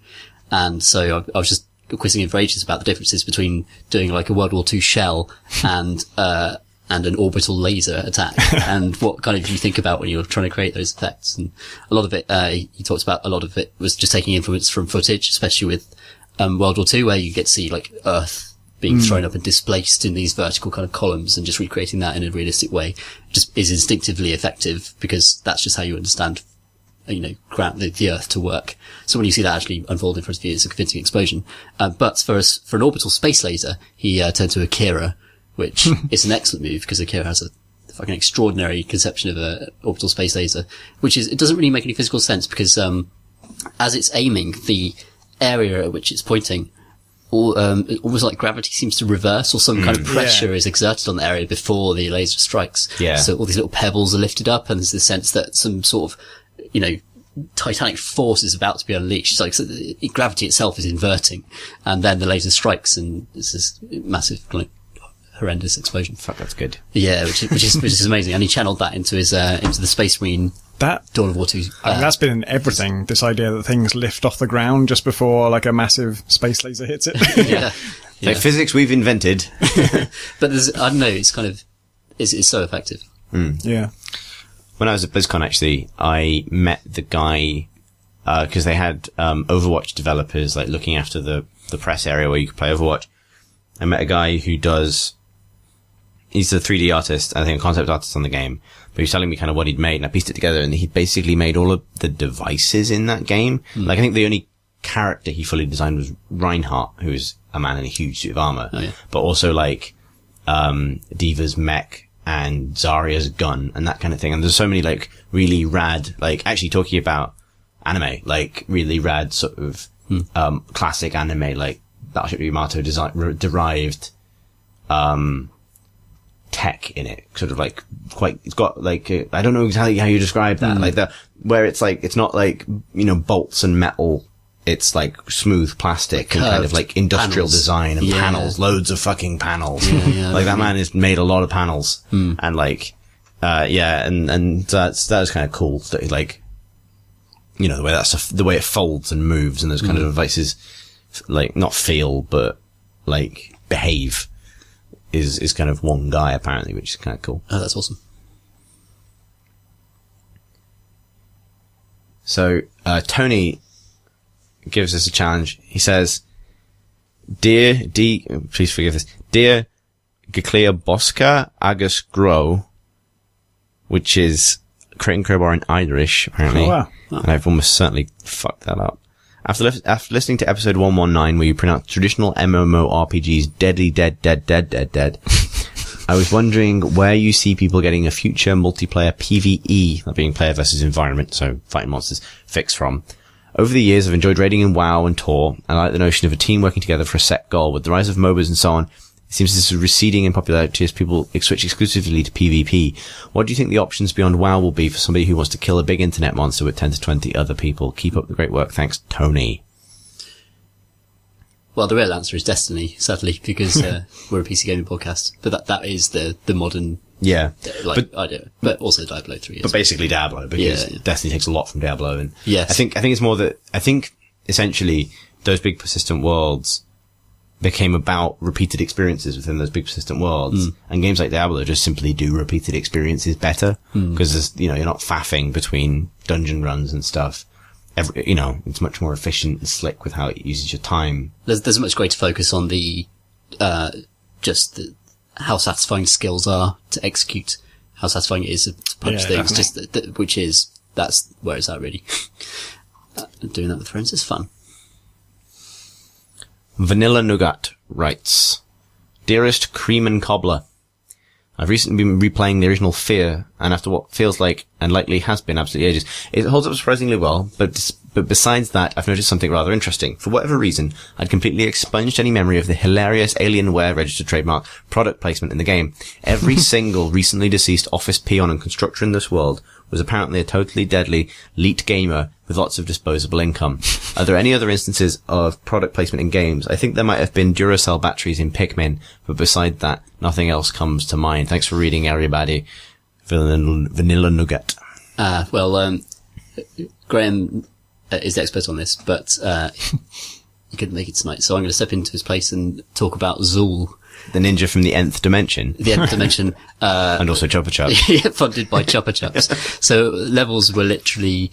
And so I was just quizzing him for ages about the differences between doing like a World War II shell and an orbital laser attack, and what kind of you think about when you're trying to create those effects. And a lot of it, he talks about a lot of it was just taking influence from footage, especially with World War II, where you get to see like Earth being thrown up and displaced in these vertical kind of columns, and just recreating that in a realistic way just is instinctively effective, because that's just how you understand the Earth to work. So when you see that actually unfold in front of you, it's a convincing explosion. But for an orbital space laser, he turned to Akira, which is an excellent move because Akira has a fucking extraordinary conception of a orbital space laser, it doesn't really make any physical sense because, as it's aiming, the area at which it's pointing, almost like gravity seems to reverse, or some kind of pressure is exerted on the area before the laser strikes. Yeah. So all these little pebbles are lifted up, and there's this sense that some sort of, titanic force is about to be unleashed. It's like gravity itself is inverting, and then the laser strikes, and it's this massive, horrendous explosion. Fuck, that's good. Yeah, which is amazing. And he channeled that into the Space Marine. That Dawn of War 2. that's been in everything. This idea that things lift off the ground just before a massive space laser hits it. Yeah. Like physics we've invented. But I don't know. It's kind of it's so effective. Yeah. When I was at BlizzCon, actually, I met the guy because they had Overwatch developers looking after the press area where you could play Overwatch. I met a guy who he's a 3D artist, I think a concept artist on the game, but he was telling me kind of what he'd made, and I pieced it together, and he basically made all of the devices in that game. I think the only character he fully designed was Reinhardt, who is a man in a huge suit of armor, but also Diva's mech and Zarya's gun and that kind of thing. And there's so many really rad, actually talking about anime, really rad sort of classic anime, Battleship Yamato derived tech in it, sort of it's got I don't know exactly how you describe that, where it's it's not bolts and metal, it's smooth plastic and kind of industrial panels. Design and panels, loads of fucking panels. That man has made a lot of panels, and and that was kind of cool that the way it folds and moves and those kind of devices not feel but behave is kind of one guy apparently, which is kind of cool. Oh, that's awesome. So Tony gives us a challenge. He says, please forgive this, Dear Giclea Bosca Agus Grow, which is Crate and Crowbar in Irish, apparently. Oh, wow. And I've almost certainly fucked that up. After listening to episode 119, where you pronounce traditional MMORPGs deadly dead, I was wondering where you see people getting a future multiplayer PvE, that being player versus environment, so fighting monsters, fix from. Over the years, I've enjoyed raiding in WoW and Tor, and I like the notion of a team working together for a set goal. With the rise of MOBAs and so on, it seems this is receding in popularity as people switch exclusively to PvP. What do you think the options beyond WoW will be for somebody who wants to kill a big internet monster with 10 to 20 other people? Keep up the great work. Thanks, Tony. Well, the real answer is Destiny, sadly, because we're a PC gaming podcast. But that is the modern idea. But also Diablo 3. But basically Diablo, because Destiny takes a lot from Diablo. And yes. I think it's more that, I think essentially those big persistent worlds became about repeated experiences within those big persistent worlds. And games like Diablo just simply do repeated experiences better. Because you're not faffing between dungeon runs and stuff. It's much more efficient and slick with how it uses your time. There's a much greater focus on how satisfying skills are to execute, how satisfying it is to punch things, definitely. That's where it's at really. Doing that with friends is fun. Vanilla Nougat writes, Dearest Cream and Cobbler, I've recently been replaying the original Fear, and after what feels like, and likely has been absolutely ages, it holds up surprisingly well, but besides that, I've noticed something rather interesting. For whatever reason, I'd completely expunged any memory of the hilarious Alienware registered trademark product placement in the game. Every single recently deceased office peon and constructor in this world was apparently a totally deadly elite gamer with lots of disposable income. Are there any other instances of product placement in games? I think there might have been Duracell batteries in Pikmin, but beside that, nothing else comes to mind. Thanks for reading, everybody. Vanilla Nougat. Graham is the expert on this, but he couldn't make it tonight, so I'm going to step into his place and talk about Zool. The ninja from the nth dimension. The nth dimension. And also Chupa Chups. Yeah, funded by Chupa Chups. So levels were literally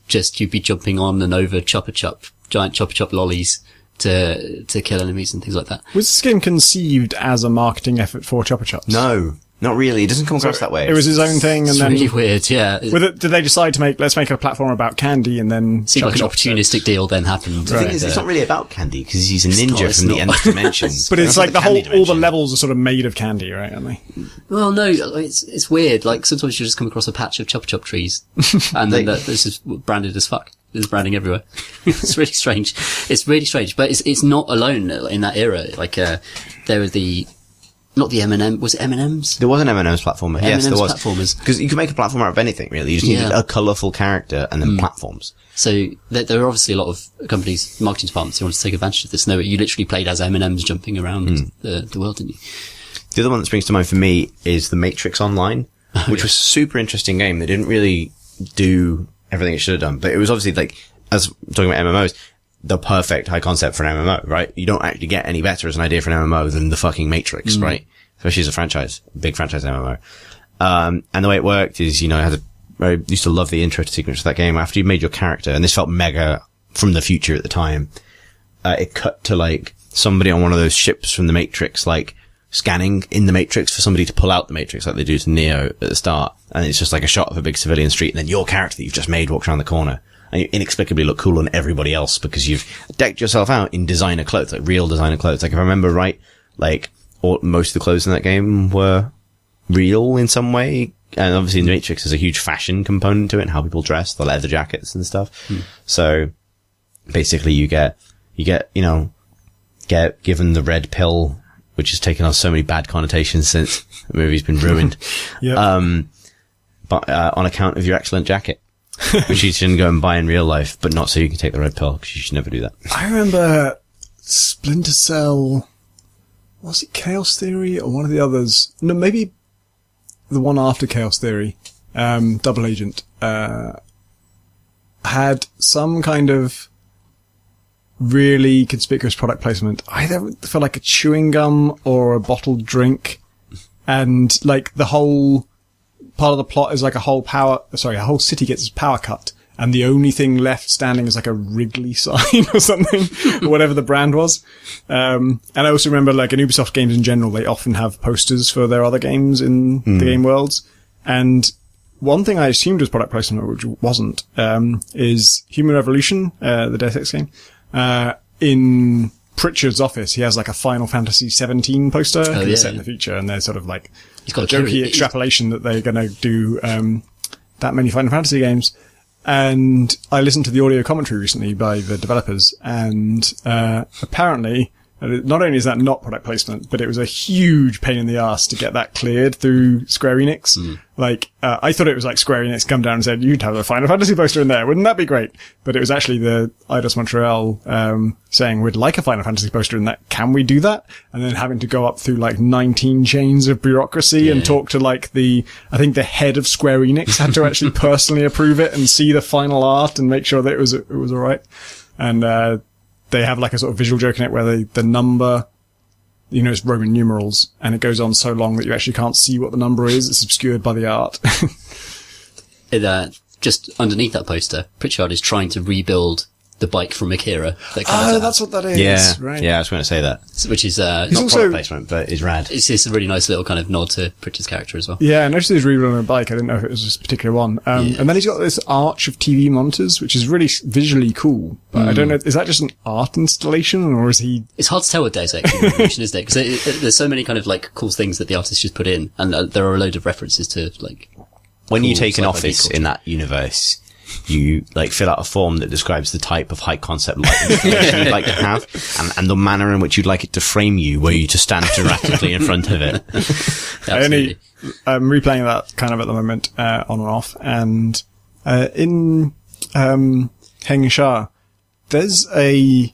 just you'd be jumping on and over giant Chupa Chup lollies to kill enemies and things like that. Was this game conceived as a marketing effort for Chupa Chups? No. Not really. It doesn't come across that way. It was his own thing, and It's then really weird, yeah. did they decide to let's make a platform about candy, and then Seemed like an opportunistic deal then happened. The thing is, it's not really about candy, because he's a ninja from the nth dimension. But it's like all the levels are sort of made of candy, right? Aren't they? Well, no, it's weird. Like, sometimes you just come across a patch of chop trees, and then this is branded as fuck. There's branding everywhere. It's really strange. It's really strange, but it's not alone in that era. Like, there were not the M&M, was it M&M's? There was an M&M's platformer. Yes, there was. Platformers. Because you can make a platformer out of anything, really. You just need a colourful character and then platforms. So there are obviously a lot of companies, marketing departments who want to take advantage of this. No, you literally played as M&M's jumping around the world, didn't you? The other one that springs to mind for me is The Matrix Online, which was a super interesting game. They didn't really do everything it should have done, but it was obviously like, as talking about MMOs, the perfect high concept for an MMO, right? You don't actually get any better as an idea for an MMO than the fucking Matrix, right? Especially as a franchise, big franchise MMO. And the way it worked is, I used to love the intro sequence of that game. After you made your character, and this felt mega from the future at the time, it cut to like somebody on one of those ships from the Matrix, like scanning in the Matrix for somebody to pull out the Matrix like they do to Neo at the start. And it's just like a shot of a big civilian street, and then your character that you've just made walks around the corner. And you inexplicably look cooler than everybody else because you've decked yourself out in designer clothes, like real designer clothes. Like if I remember right, like most of the clothes in that game were real in some way. And obviously in the Matrix there's a huge fashion component to it and how people dress, the leather jackets and stuff. So basically you get given the red pill, which has taken on so many bad connotations since the movie's been ruined. But on account of your excellent jacket. Which you shouldn't go and buy in real life, but not so you can take the red pill, because you should never do that. I remember Splinter Cell, was it Chaos Theory or one of the others? No, maybe the one after Chaos Theory, Double Agent, had some kind of really conspicuous product placement, either for like a chewing gum or a bottled drink, and like the whole part of the plot is like a whole city gets its power cut, and the only thing left standing is like a Wrigley sign or something, or whatever the brand was. And I also remember, like, in Ubisoft games in general, they often have posters for their other games in the game worlds. And one thing I assumed was product placement, which wasn't, is Human Revolution, the Deus Ex game. In Pritchard's office, he has like a Final Fantasy 17 poster set in the future, and they're sort of like he's got a jokey extrapolation that they're going to do that many Final Fantasy games. And I listened to the audio commentary recently by the developers, and apparently not only is that not product placement, but it was a huge pain in the ass to get that cleared through Square Enix. Like, I thought it was like Square Enix come down and said, you'd have a Final Fantasy poster in there. Wouldn't that be great? But it was actually the Eidos Montreal, saying, we'd like a Final Fantasy poster in that. Can we do that? And then having to go up through like 19 chains of bureaucracy and talk to like I think the head of Square Enix had to actually personally approve it and see the final art and make sure that it was all right. And, they have like a sort of visual joke in it where the number, it's Roman numerals, and it goes on so long that you actually can't see what the number is. It's obscured by the art. Just underneath that poster, Pritchard is trying to rebuild the bike from Akira. That's what that is. Yeah, right. Yeah, I was going to say that. Which is not product placement, but is rad. It's a really nice little kind of nod to Pritchard's character as well. Yeah, I noticed he's rebuilding a bike. I didn't know if it was this particular one. And then he's got this arch of TV monitors, which is really visually cool. But I don't know, is that just an art installation, or is he... It's hard to tell with Deus Ex Revolution, isn't it? Because there's so many kind of like cool things that the artist just put in, and there are a load of references to like... When you take an office in that universe, you like fill out a form that describes the type of high concept light installation you'd like to have, and the manner in which you'd like it to frame you, where you to stand erratically in front of it. I'm replaying that kind of at the moment, on and off, and in Hengsha, there's an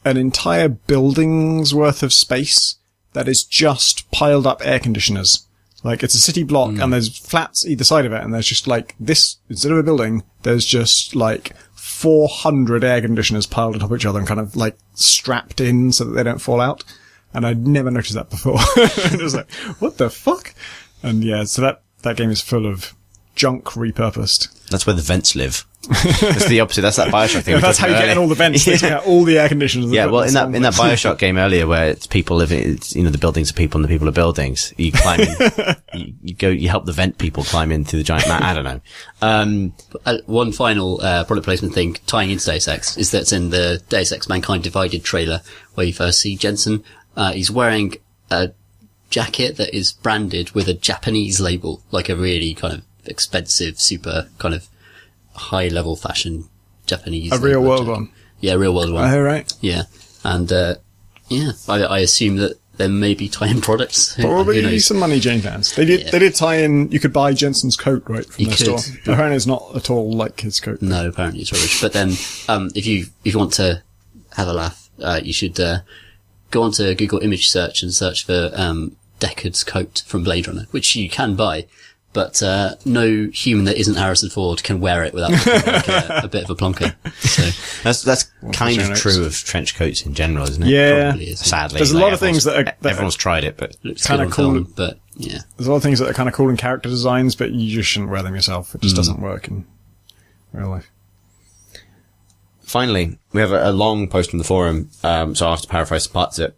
entire building's worth of space that is just piled up air conditioners. Like, it's a city block, and there's flats either side of it, and there's just like this, instead of a building, there's just like 400 air conditioners piled on top of each other and kind of like strapped in so that they don't fall out. And I'd never noticed that before. It was like, what the fuck? And yeah, so that game is full of junk repurposed. That's where the vents live. That's the opposite. That's that Bioshock thing. That's how you get in all the vents. They take out all the air conditioners. Yeah, well, in that Bioshock game earlier, where it's people living, it's, you know, the buildings are people and the people are buildings. You climb in, you help the vent people climb in through the giant I don't know. One final product placement thing tying into Deus Ex is that's in the Deus Ex Mankind Divided trailer, where you first see Jensen. He's wearing a jacket that is branded with a Japanese label, like a really kind of expensive, super kind of high level fashion Japanese. A real world one. Yeah, real world one. Oh, right. Yeah. And, I assume that there may be tie-in products. Probably some money Jane fans. They did tie in, you could buy Jensen's coat, right, from their store. Apparently it's not at all like his coat. No, apparently it's rubbish. But then, if you want to have a laugh, you should, go onto Google image search and search for, Deckard's coat from Blade Runner, which you can buy. But no human that isn't Harrison Ford can wear it without looking like a bit of a plonker. So that's kind of true of trench coats in general, isn't it? Yeah, is. Sadly, there's a lot of things that everyone's tried it, but looks kind of cool. Film, but yeah, there's a lot of things that are kind of cool in character designs, but you just shouldn't wear them yourself. It just doesn't work in real life. Finally, we have a long post from the forum, so I'll have to paraphrase some parts of it.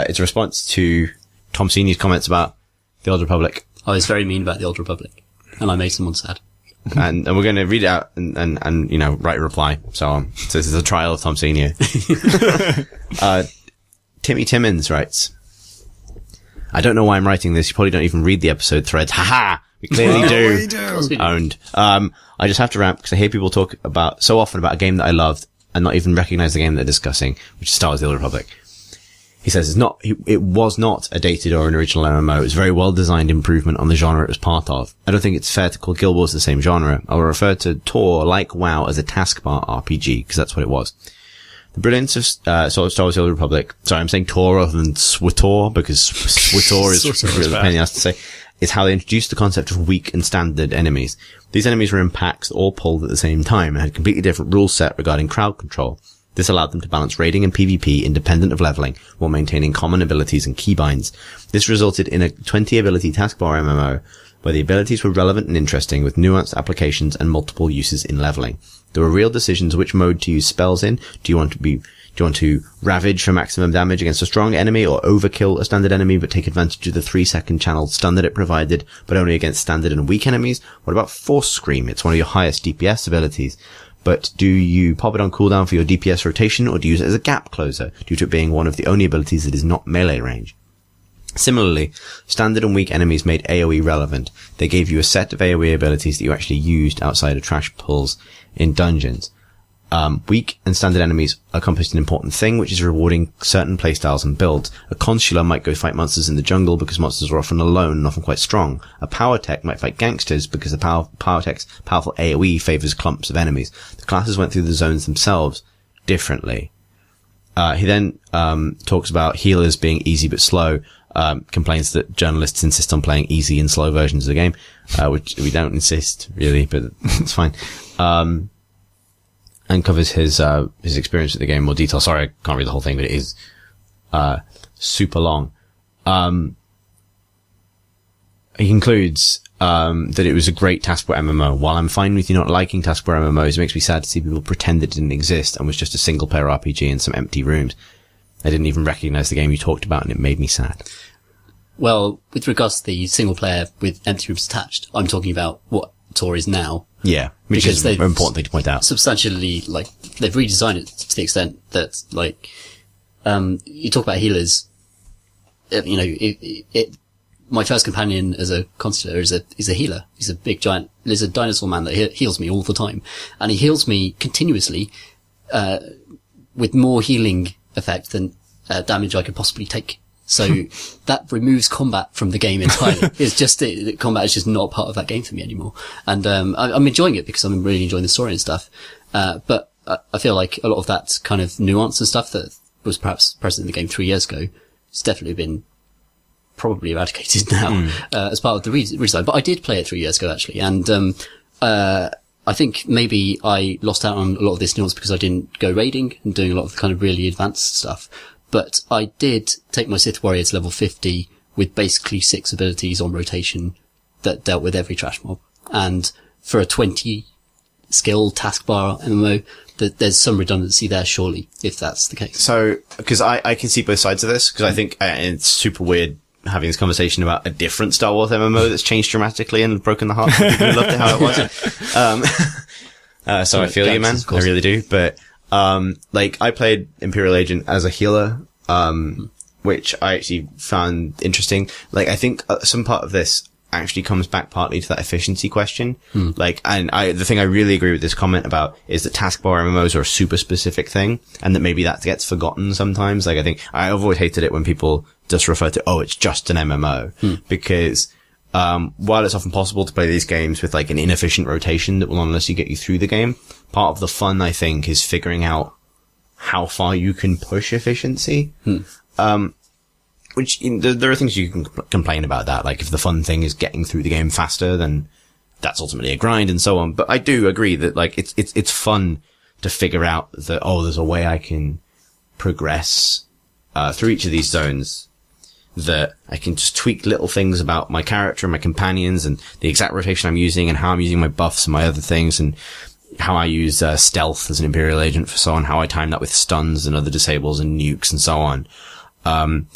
It's a response to Tom Senior's comments about the Old Republic. I was very mean about the Old Republic, and I made someone sad. and we're going to read it out and, you know, write a reply. So this is a trial of Tom Senior. Timmy Timmins writes, I don't know why I'm writing this. You probably don't even read the episode threads. Haha! We clearly do. We do. Owned. I just have to rant because I hear people talk so often about a game that I loved and not even recognize the game they're discussing, which is Star Wars: The Old Republic. He says it was not a dated or an original MMO. It was a very well designed improvement on the genre it was part of. I don't think it's fair to call Guild Wars the same genre. I will refer to Tor, like WoW, as a taskbar RPG, because that's what it was. The brilliance of Star Wars: The Old Republic, sorry, I'm saying Tor rather than SWTOR, because SWTOR is really a pain in the ass to say, is how they introduced the concept of weak and standard enemies. These enemies were in packs that all pulled at the same time and had a completely different rule set regarding crowd control. This allowed them to balance raiding and PvP independent of leveling while maintaining common abilities and keybinds. This resulted in a 20 ability taskbar MMO where the abilities were relevant and interesting with nuanced applications and multiple uses in leveling. There were real decisions which mode to use spells in. Do you want to ravage for maximum damage against a strong enemy or overkill a standard enemy but take advantage of the 3-second channel stun that it provided but only against standard and weak enemies? What about Force Scream? It's one of your highest DPS abilities. But do you pop it on cooldown for your DPS rotation or do you use it as a gap closer due to it being one of the only abilities that is not melee range? Similarly, standard and weak enemies made AoE relevant. They gave you a set of AoE abilities that you actually used outside of trash pulls in dungeons. Weak and standard enemies accomplished an important thing, which is rewarding certain playstyles and builds. A consular might go fight monsters in the jungle because monsters are often alone and often quite strong. A power tech might fight gangsters because the power tech's powerful AoE favors clumps of enemies. The classes went through the zones themselves differently. He then talks about healers being easy but slow, complains that journalists insist on playing easy and slow versions of the game, which we don't insist really, but it's fine. And covers his experience with the game in more detail. Sorry, I can't read the whole thing, but it is, super long. He concludes, that it was a great taskbar MMO. While I'm fine with you not liking taskbar MMOs, it makes me sad to see people pretend it didn't exist and was just a single player RPG in some empty rooms. I didn't even recognize the game you talked about and it made me sad. Well, with regards to the single player with empty rooms attached, I'm talking about what Tor is now. Yeah, which is an important thing to point out. Substantially, they've redesigned it to the extent that, you talk about healers, my first companion as a consular is a healer. He's a big giant lizard dinosaur man that heals me all the time. And he heals me continuously, with more healing effect than, damage I could possibly take. So that removes combat from the game entirely. It's just combat is just not part of that game for me anymore. And I'm enjoying it because I'm really enjoying the story and stuff. But I feel like a lot of that kind of nuance and stuff that was perhaps present in the game 3 years ago has definitely been probably eradicated now as part of the redesign. But I did play it 3 years ago actually, and I think maybe I lost out on a lot of this nuance because I didn't go raiding and doing a lot of kind of really advanced stuff. But I did take my Sith Warrior to level 50 with basically 6 abilities on rotation that dealt with every trash mob. And for a 20 skill taskbar MMO, there's some redundancy there, surely, if that's the case. So, because I can see both sides of this, because I think it's super weird having this conversation about a different Star Wars MMO that's changed dramatically and broken the heart of people who loved it how it was. So I feel you, man. I really do. But, like, I played Imperial Agent as a healer, which I actually found interesting. Like, I think some part of this actually comes back partly to that efficiency question. Like, and the thing I really agree with this comment about is that taskbar MMOs are a super specific thing, and that maybe that gets forgotten sometimes. Like, I think I've always hated it when people just refer to, oh, it's just an MMO, because, while it's often possible to play these games with like an inefficient rotation that will honestly get you through the game, part of the fun, I think, is figuring out how far you can push efficiency. Which, there are things you can complain about that. Like, if the fun thing is getting through the game faster, then that's ultimately a grind and so on. But I do agree that, like, it's fun to figure out that, oh, there's a way I can progress, through each of these zones, that I can just tweak little things about my character and my companions and the exact rotation I'm using and how I'm using my buffs and my other things and how I use, stealth as an Imperial Agent for so on, how I time that with stuns and other disables and nukes and so on.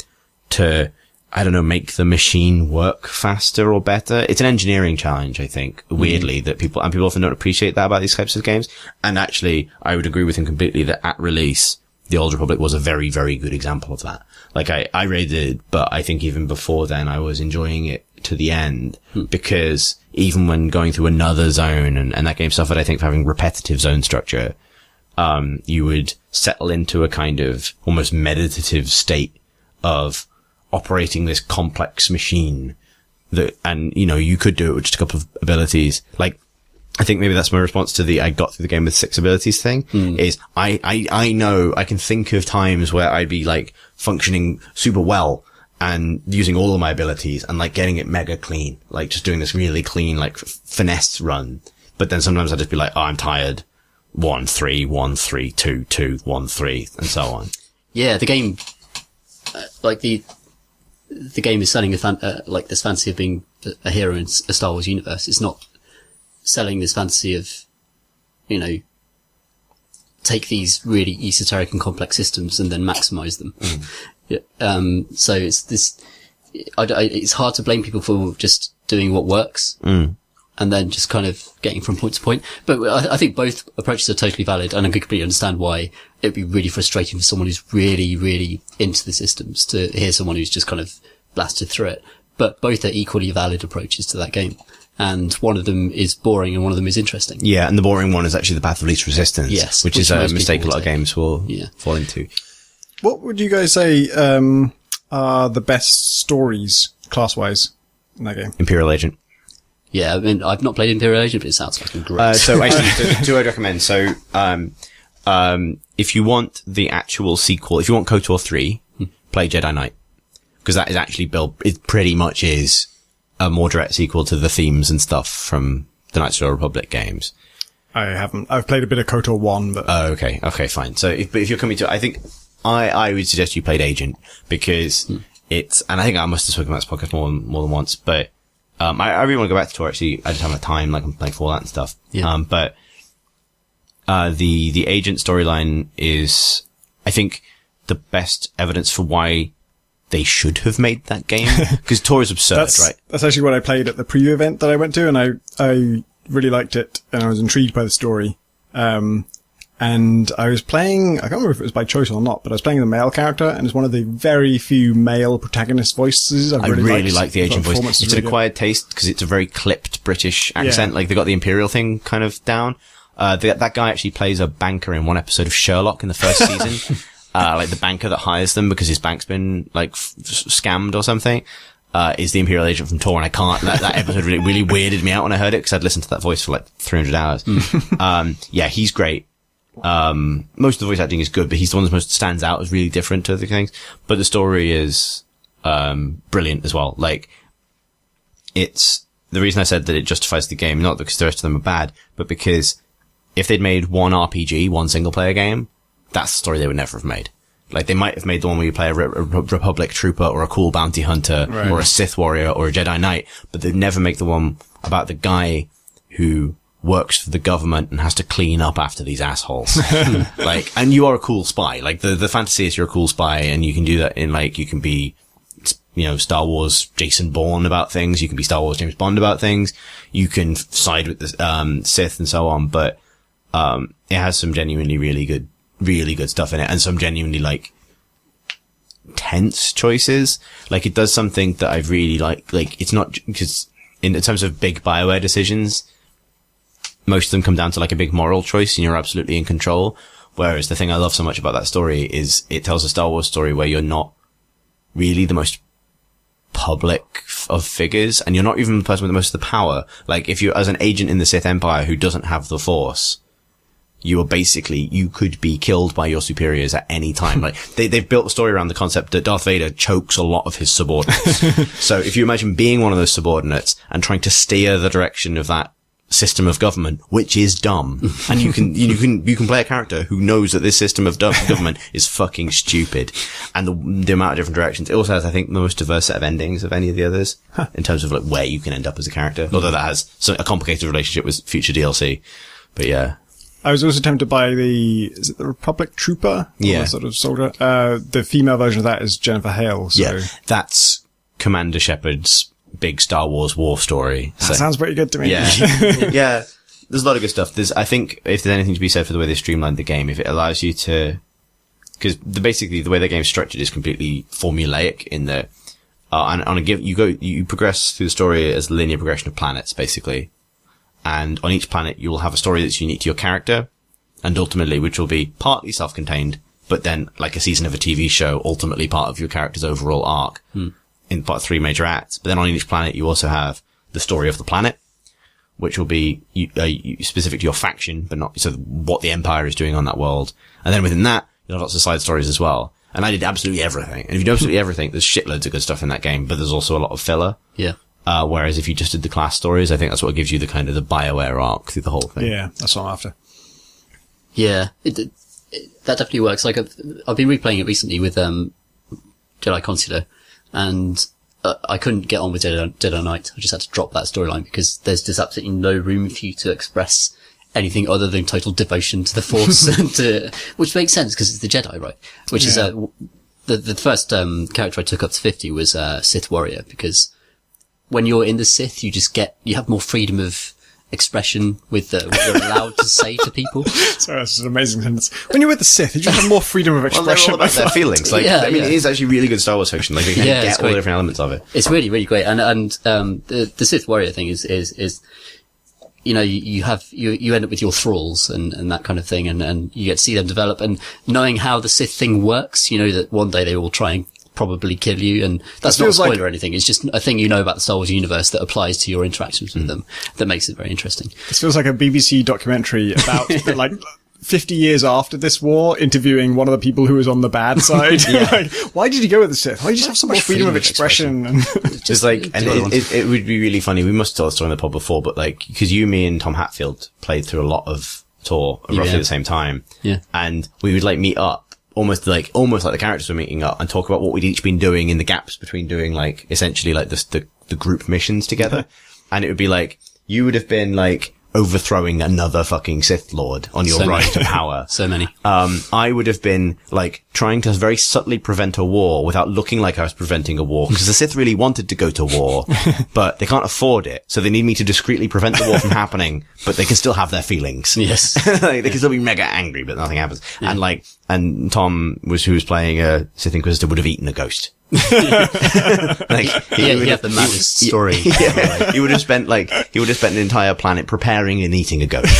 To, I don't know, make the machine work faster or better. It's an engineering challenge, I think, weirdly, that people often don't appreciate that about these types of games. And actually, I would agree with him completely that at release, The Old Republic was a very, very good example of that. Like, I rated, but I think even before then, I was enjoying it to the end, because even when going through another zone, and that game suffered, I think, for having repetitive zone structure, you would settle into a kind of almost meditative state of operating this complex machine that, and, you know, you could do it with just a couple of abilities. Like, I think maybe that's my response to the I got through the game with 6 abilities thing, is I know I can think of times where I'd be like functioning super well and using all of my abilities and like getting it mega clean, like just doing this really clean, like finesse run. But then sometimes I'd just be like, oh, I'm tired. 1-3, 1-3, 2-2, 1-3, and so on. Yeah, the game, like the game is selling like this fantasy of being a hero in a Star Wars universe. It's not selling this fantasy of, you know, take these really esoteric and complex systems and then maximize them. So it's this, it's hard to blame people for just doing what works. And then just kind of getting from point to point. But I think both approaches are totally valid, and I can completely understand why it'd be really frustrating for someone who's really, really into the systems to hear someone who's just kind of blasted through it. But both are equally valid approaches to that game. And one of them is boring and one of them is interesting. Yeah, and the boring one is actually the path of least resistance. Yes. Which is a mistake a lot of games will fall into. What would you guys say are the best stories, class-wise, in that game? Imperial Agent. Yeah, I mean, I've not played Imperial Agent, but it sounds fucking great. So actually, two I'd recommend. So, if you want the actual sequel, if you want KOTOR 3, play Jedi Knight. Because that is actually built, it pretty much is a more direct sequel to the themes and stuff from the Knights of the Old Republic games. I haven't. I've played a bit of KOTOR 1, but... Oh, okay. Okay, fine. So if you're coming to, I think, I would suggest you played Agent, because it's, and I think I must have spoken about this podcast more than once, but, I really want to go back to Tor, actually. I just haven't had time, like, I'm playing Fallout and stuff. Yeah. But, the Agent storyline is, I think, the best evidence for why they should have made that game. Because Tor is absurd, right? That's actually what I played at the preview event that I went to, and I really liked it, and I was intrigued by the story. And I was playing, I can't remember if it was by choice or not, but I was playing the male character, and it's one of the very few male protagonist voices I really like the Agent voice. It's an acquired taste, because it's a very clipped British accent. Like, they got the Imperial thing kind of down. That guy actually plays a banker in one episode of Sherlock in the first season. Like the banker that hires them because his bank's been, like, scammed or something, is the Imperial Agent from Tor, and I can't, that episode really weirded me out when I heard it, because I'd listened to that voice for like 300 hours. Yeah, he's great. Most of the voice acting is good, but he's the one that most stands out as really different to other things. But the story is, brilliant as well. Like, it's, the reason I said that it justifies the game, not because the rest of them are bad, but because if they'd made one RPG, one single player game, that's the story they would never have made. Like, they might have made the one where you play a Republic trooper or a cool bounty hunter or a Sith warrior or a Jedi Knight, but they'd never make the one about the guy who works for the government and has to clean up after these assholes. Like, and you are a cool spy. Like, the fantasy is you're a cool spy, and you can do that in, like, you can be, you know, Star Wars Jason Bourne about things. You can be Star Wars James Bond about things. You can side with the, Sith and so on, but, it has some genuinely really good stuff in it, and some genuinely, like, tense choices. Like, it does something that I've really like, it's not, because in terms of big BioWare decisions, most of them come down to, like, a big moral choice, and you're absolutely in control. Whereas the thing I love so much about that story is it tells a Star Wars story where you're not really the most public of figures, and you're not even the person with the most of the power. Like, if you're as an agent in the Sith Empire who doesn't have the Force, you are basically, you could be killed by your superiors at any time. Like, they've built a story around the concept that Darth Vader chokes a lot of his subordinates. So if you imagine being one of those subordinates and trying to steer the direction of that system of government, which is dumb, and you can play a character who knows that this system of government is fucking stupid, and the amount of different directions. It also has, I think, the most diverse set of endings of any of the others, in terms of, like, where you can end up as a character, although that has a complicated relationship with future DLC. But yeah. I was also tempted by is it the Republic Trooper? Yeah. Sort of soldier. The female version of that is Jennifer Hale. So. Yeah. That's Commander Shepard's big Star Wars war story. That sounds pretty good to me. Yeah. Yeah. There's a lot of good stuff. I think if there's anything to be said for the way they streamlined the game, if it allows you to, because basically the way the game's structured is completely formulaic in that, and on a you progress through the story as a linear progression of planets, basically. And on each planet, you will have a story that's unique to your character, and ultimately, which will be partly self-contained, but then, like a season of a TV show, ultimately part of your character's overall arc in part 3 major acts. But then on each planet, you also have the story of the planet, which will be specific to your faction, but not so what the Empire is doing on that world. And then within that, you'll have lots of side stories as well. And I did absolutely everything. And if you do absolutely everything, there's shitloads of good stuff in that game, but there's also a lot of filler. Yeah. Whereas if you just did the class stories, I think that's what gives you the kind of the BioWare arc through the whole thing. Yeah, that's what I'm after. Yeah, that definitely works. Like, I've been replaying it recently with Jedi Consular, and I couldn't get on with Jedi Knight. I just had to drop that storyline because there's just absolutely no room for you to express anything other than total devotion to the Force, which makes sense because it's the Jedi, right? Which is the first character I took up to 50 was Sith Warrior, because when you're in the Sith, you have more freedom of expression with what you're allowed to say to people. Sorry, that's an amazing sentence. When you're with the Sith, you just have more freedom of expression. Well, they're all about their feelings. Like, I mean, it is actually really good Star Wars fiction. Like, you can get all the different elements of it. It's really, really great. And the Sith Warrior thing is, you know, you end up with your thralls and that kind of thing, and you get to see them develop, and knowing how the Sith thing works, you know, that one day they will try and probably kill you, and that's not a spoiler or anything. It's just a thing you know about the Star Wars universe that applies to your interactions with them that makes it very interesting. This feels like a BBC documentary about like 50 years after this war, interviewing one of the people who was on the bad side. Like, why did you go with the Sith? Why did you have so much freedom of expression? And just like, and it would be really funny. We must have told the story in the pod before, but like, because me and Tom Hatfield played through a lot of Tor at roughly the same time. Yeah. And we would like meet up almost like the characters were meeting up and talk about what we'd each been doing in the gaps between doing like essentially like the group missions together. And it would be like, you would have been like overthrowing another fucking Sith Lord on your ride to power. So many. I would have been like trying to very subtly prevent a war without looking like I was preventing a war, because the Sith really wanted to go to war, but they can't afford it. So they need me to discreetly prevent the war from happening, but they can still have their feelings. Yes. Like, they can still be mega angry, but nothing happens. Yeah. And Tom who was playing a Sith Inquisitor would have eaten a ghost. Like, he had the maddest story. Yeah, he would have spent an entire planet preparing and eating a ghost.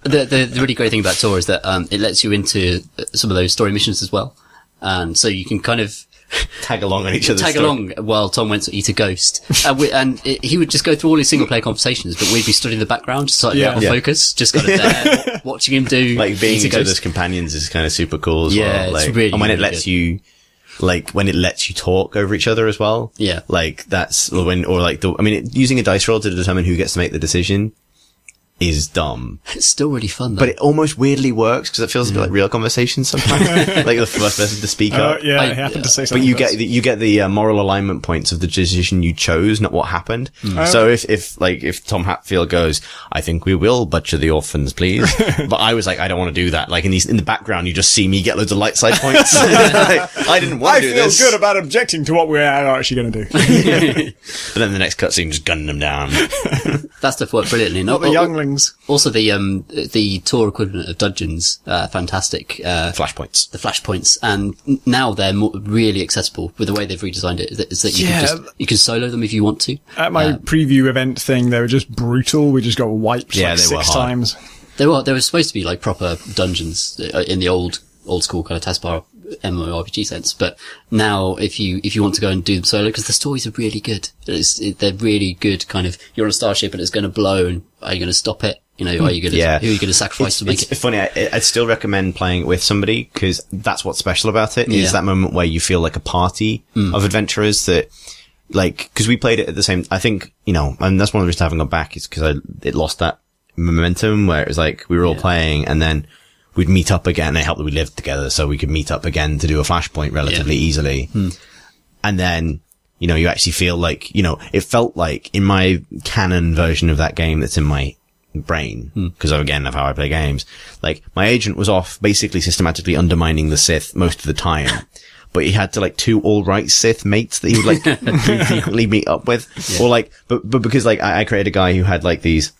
The really great thing about Tor is that it lets you into some of those story missions as well, and so you can kind of tag along on each other's story. Along while Tom went to eat a ghost, he would just go through all his single player conversations, but we'd be studying the background, just slightly out of focus, just kind of there watching him do like being each other's companions is kind of super cool as well. Like, it's really, and when really it lets you. Like, when it lets you talk over each other as well. Yeah. Like, using a dice roll to determine who gets to make the decision is dumb. It's still really fun, though. But it almost weirdly works because it feels a bit like real conversation sometimes. Like the first person to speak up. Yeah, I happened to say something. But you get the moral alignment points of the decision you chose, not what happened. So if Tom Hatfield goes, I think we will butcher the orphans, please. But I was like, I don't want to do that. Like in the background, you just see me get loads of light side points. Like, I didn't want to do this. I feel good about objecting to what we're actually going to do. But then the next cutscene just gunning them down. That stuff worked brilliantly. Not the younglings. Also, the tour equivalent of dungeons, fantastic. Flashpoints. The flashpoints, and now they're really accessible with the way they've redesigned it. Is that you can solo them if you want to. At my preview event thing, they were just brutal. We just got wiped like 6 times. They were supposed to be like proper dungeons in the old school kind of taskbar MMORPG sense, but now if you want to go and do them solo, because the stories are really good. They're really good. Kind of, you're on a starship and it's going to blow, and are you going to stop it? You know, are you going to who are you going to sacrifice to make it? It's funny. I'd still recommend playing it with somebody because that's what's special about it. Is that moment where you feel like a party of adventurers that. Like, cause we played it at the same, I think, you know, and that's one of the reasons I haven't gone back is cause it lost that momentum where it was like, we were all playing and then we'd meet up again. It helped that we lived together so we could meet up again to do a flashpoint relatively easily. And then, you know, you actually feel like, you know, it felt like in my canon version of that game that's in my brain, cause again, of how I play games, like my agent was off basically systematically undermining the Sith most of the time. But he had to like 2 all-right Sith mates that he would like frequently meet up with. Or like, but because like I created a guy who had like these,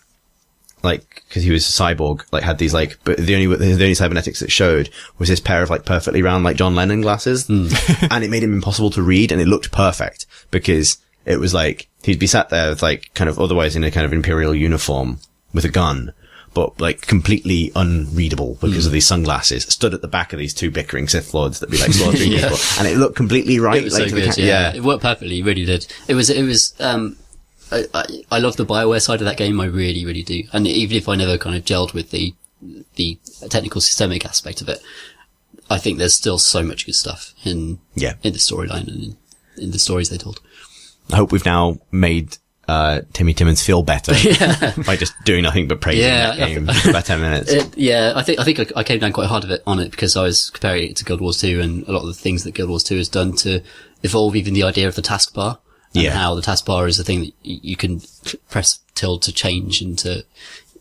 like, cause he was a cyborg, like had these like, but the only cybernetics it showed was this pair of like perfectly round like John Lennon glasses. And it made him impossible to read and it looked perfect because it was like, he'd be sat there with like kind of otherwise in a kind of imperial uniform with a gun. But like completely unreadable because of these sunglasses, stood at the back of these 2 bickering Sith Lords that'd be like slaughtering people, and it looked completely right. It was so good, it worked perfectly, it really did. It was. I love the BioWare side of that game, I really, really do. And even if I never kind of gelled with the technical systemic aspect of it, I think there's still so much good stuff in the storyline and in the stories they told. I hope we've now made Timmy Timmons feel better by just doing nothing but praising that game for about 10 minutes. I think I came down quite hard on it because I was comparing it to Guild Wars 2 and a lot of the things that Guild Wars 2 has done to evolve even the idea of the taskbar and how the taskbar is a thing that you can press tilde to change into,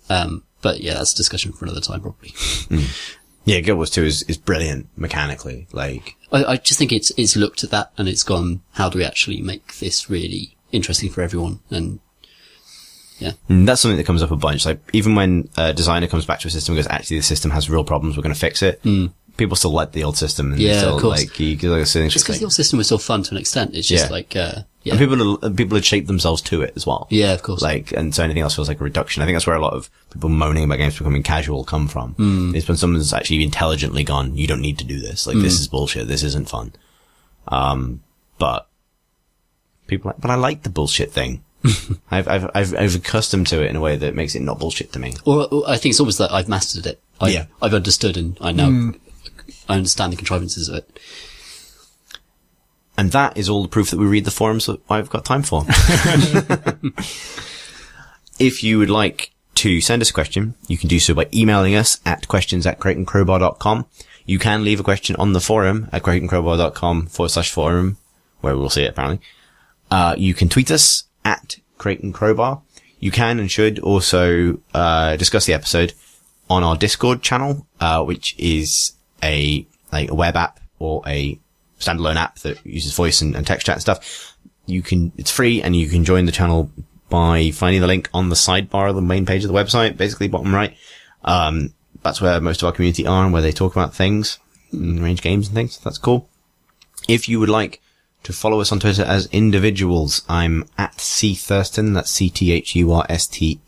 but yeah, that's a discussion for another time probably. Yeah, Guild Wars 2 is brilliant mechanically. Like, I just think it's looked at that and it's gone, how do we actually make this really interesting for everyone? And that's something that comes up a bunch. Like even when a designer comes back to a system and goes, actually the system has real problems, we're going to fix it. People still like the old system and still of course. like it's because the old system was still fun to an extent. It's just like and people had shaped themselves to it as well. Yeah, of course. Like, and so anything else feels like a reduction. I think that's where a lot of people moaning about games becoming casual come from. It's when someone's actually intelligently gone, you don't need to do this. Like this is bullshit. This isn't fun. But people like, but I like the bullshit thing. I've accustomed to it in a way that makes it not bullshit to me. Or I think it's almost like I've mastered it. I've understood and I know, I understand the contrivances of it. And that is all the proof that we read the forums that I've got time for. If you would like to send us a question, you can do so by emailing us at questions@crateandcrowbar.com. You can leave a question on the forum at crateandcrowbar.com/forum, where we'll see it apparently. You can tweet us at crateandcrowbar. You can and should also discuss the episode on our Discord channel, which is a web app or a standalone app that uses voice and text chat and stuff. It's free and you can join the channel by finding the link on the sidebar of the main page of the website, basically bottom right. That's where most of our community are and where they talk about things, arrange games and things. That's cool. If you would like to follow us on Twitter as individuals, I'm at CThurston, that's CTHURSTEN.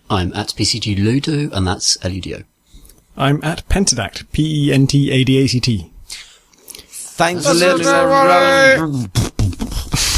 I'm at PCG Ludo, and that's Ludo. I'm at Pentadact, PENTADACT. Thanks for listening.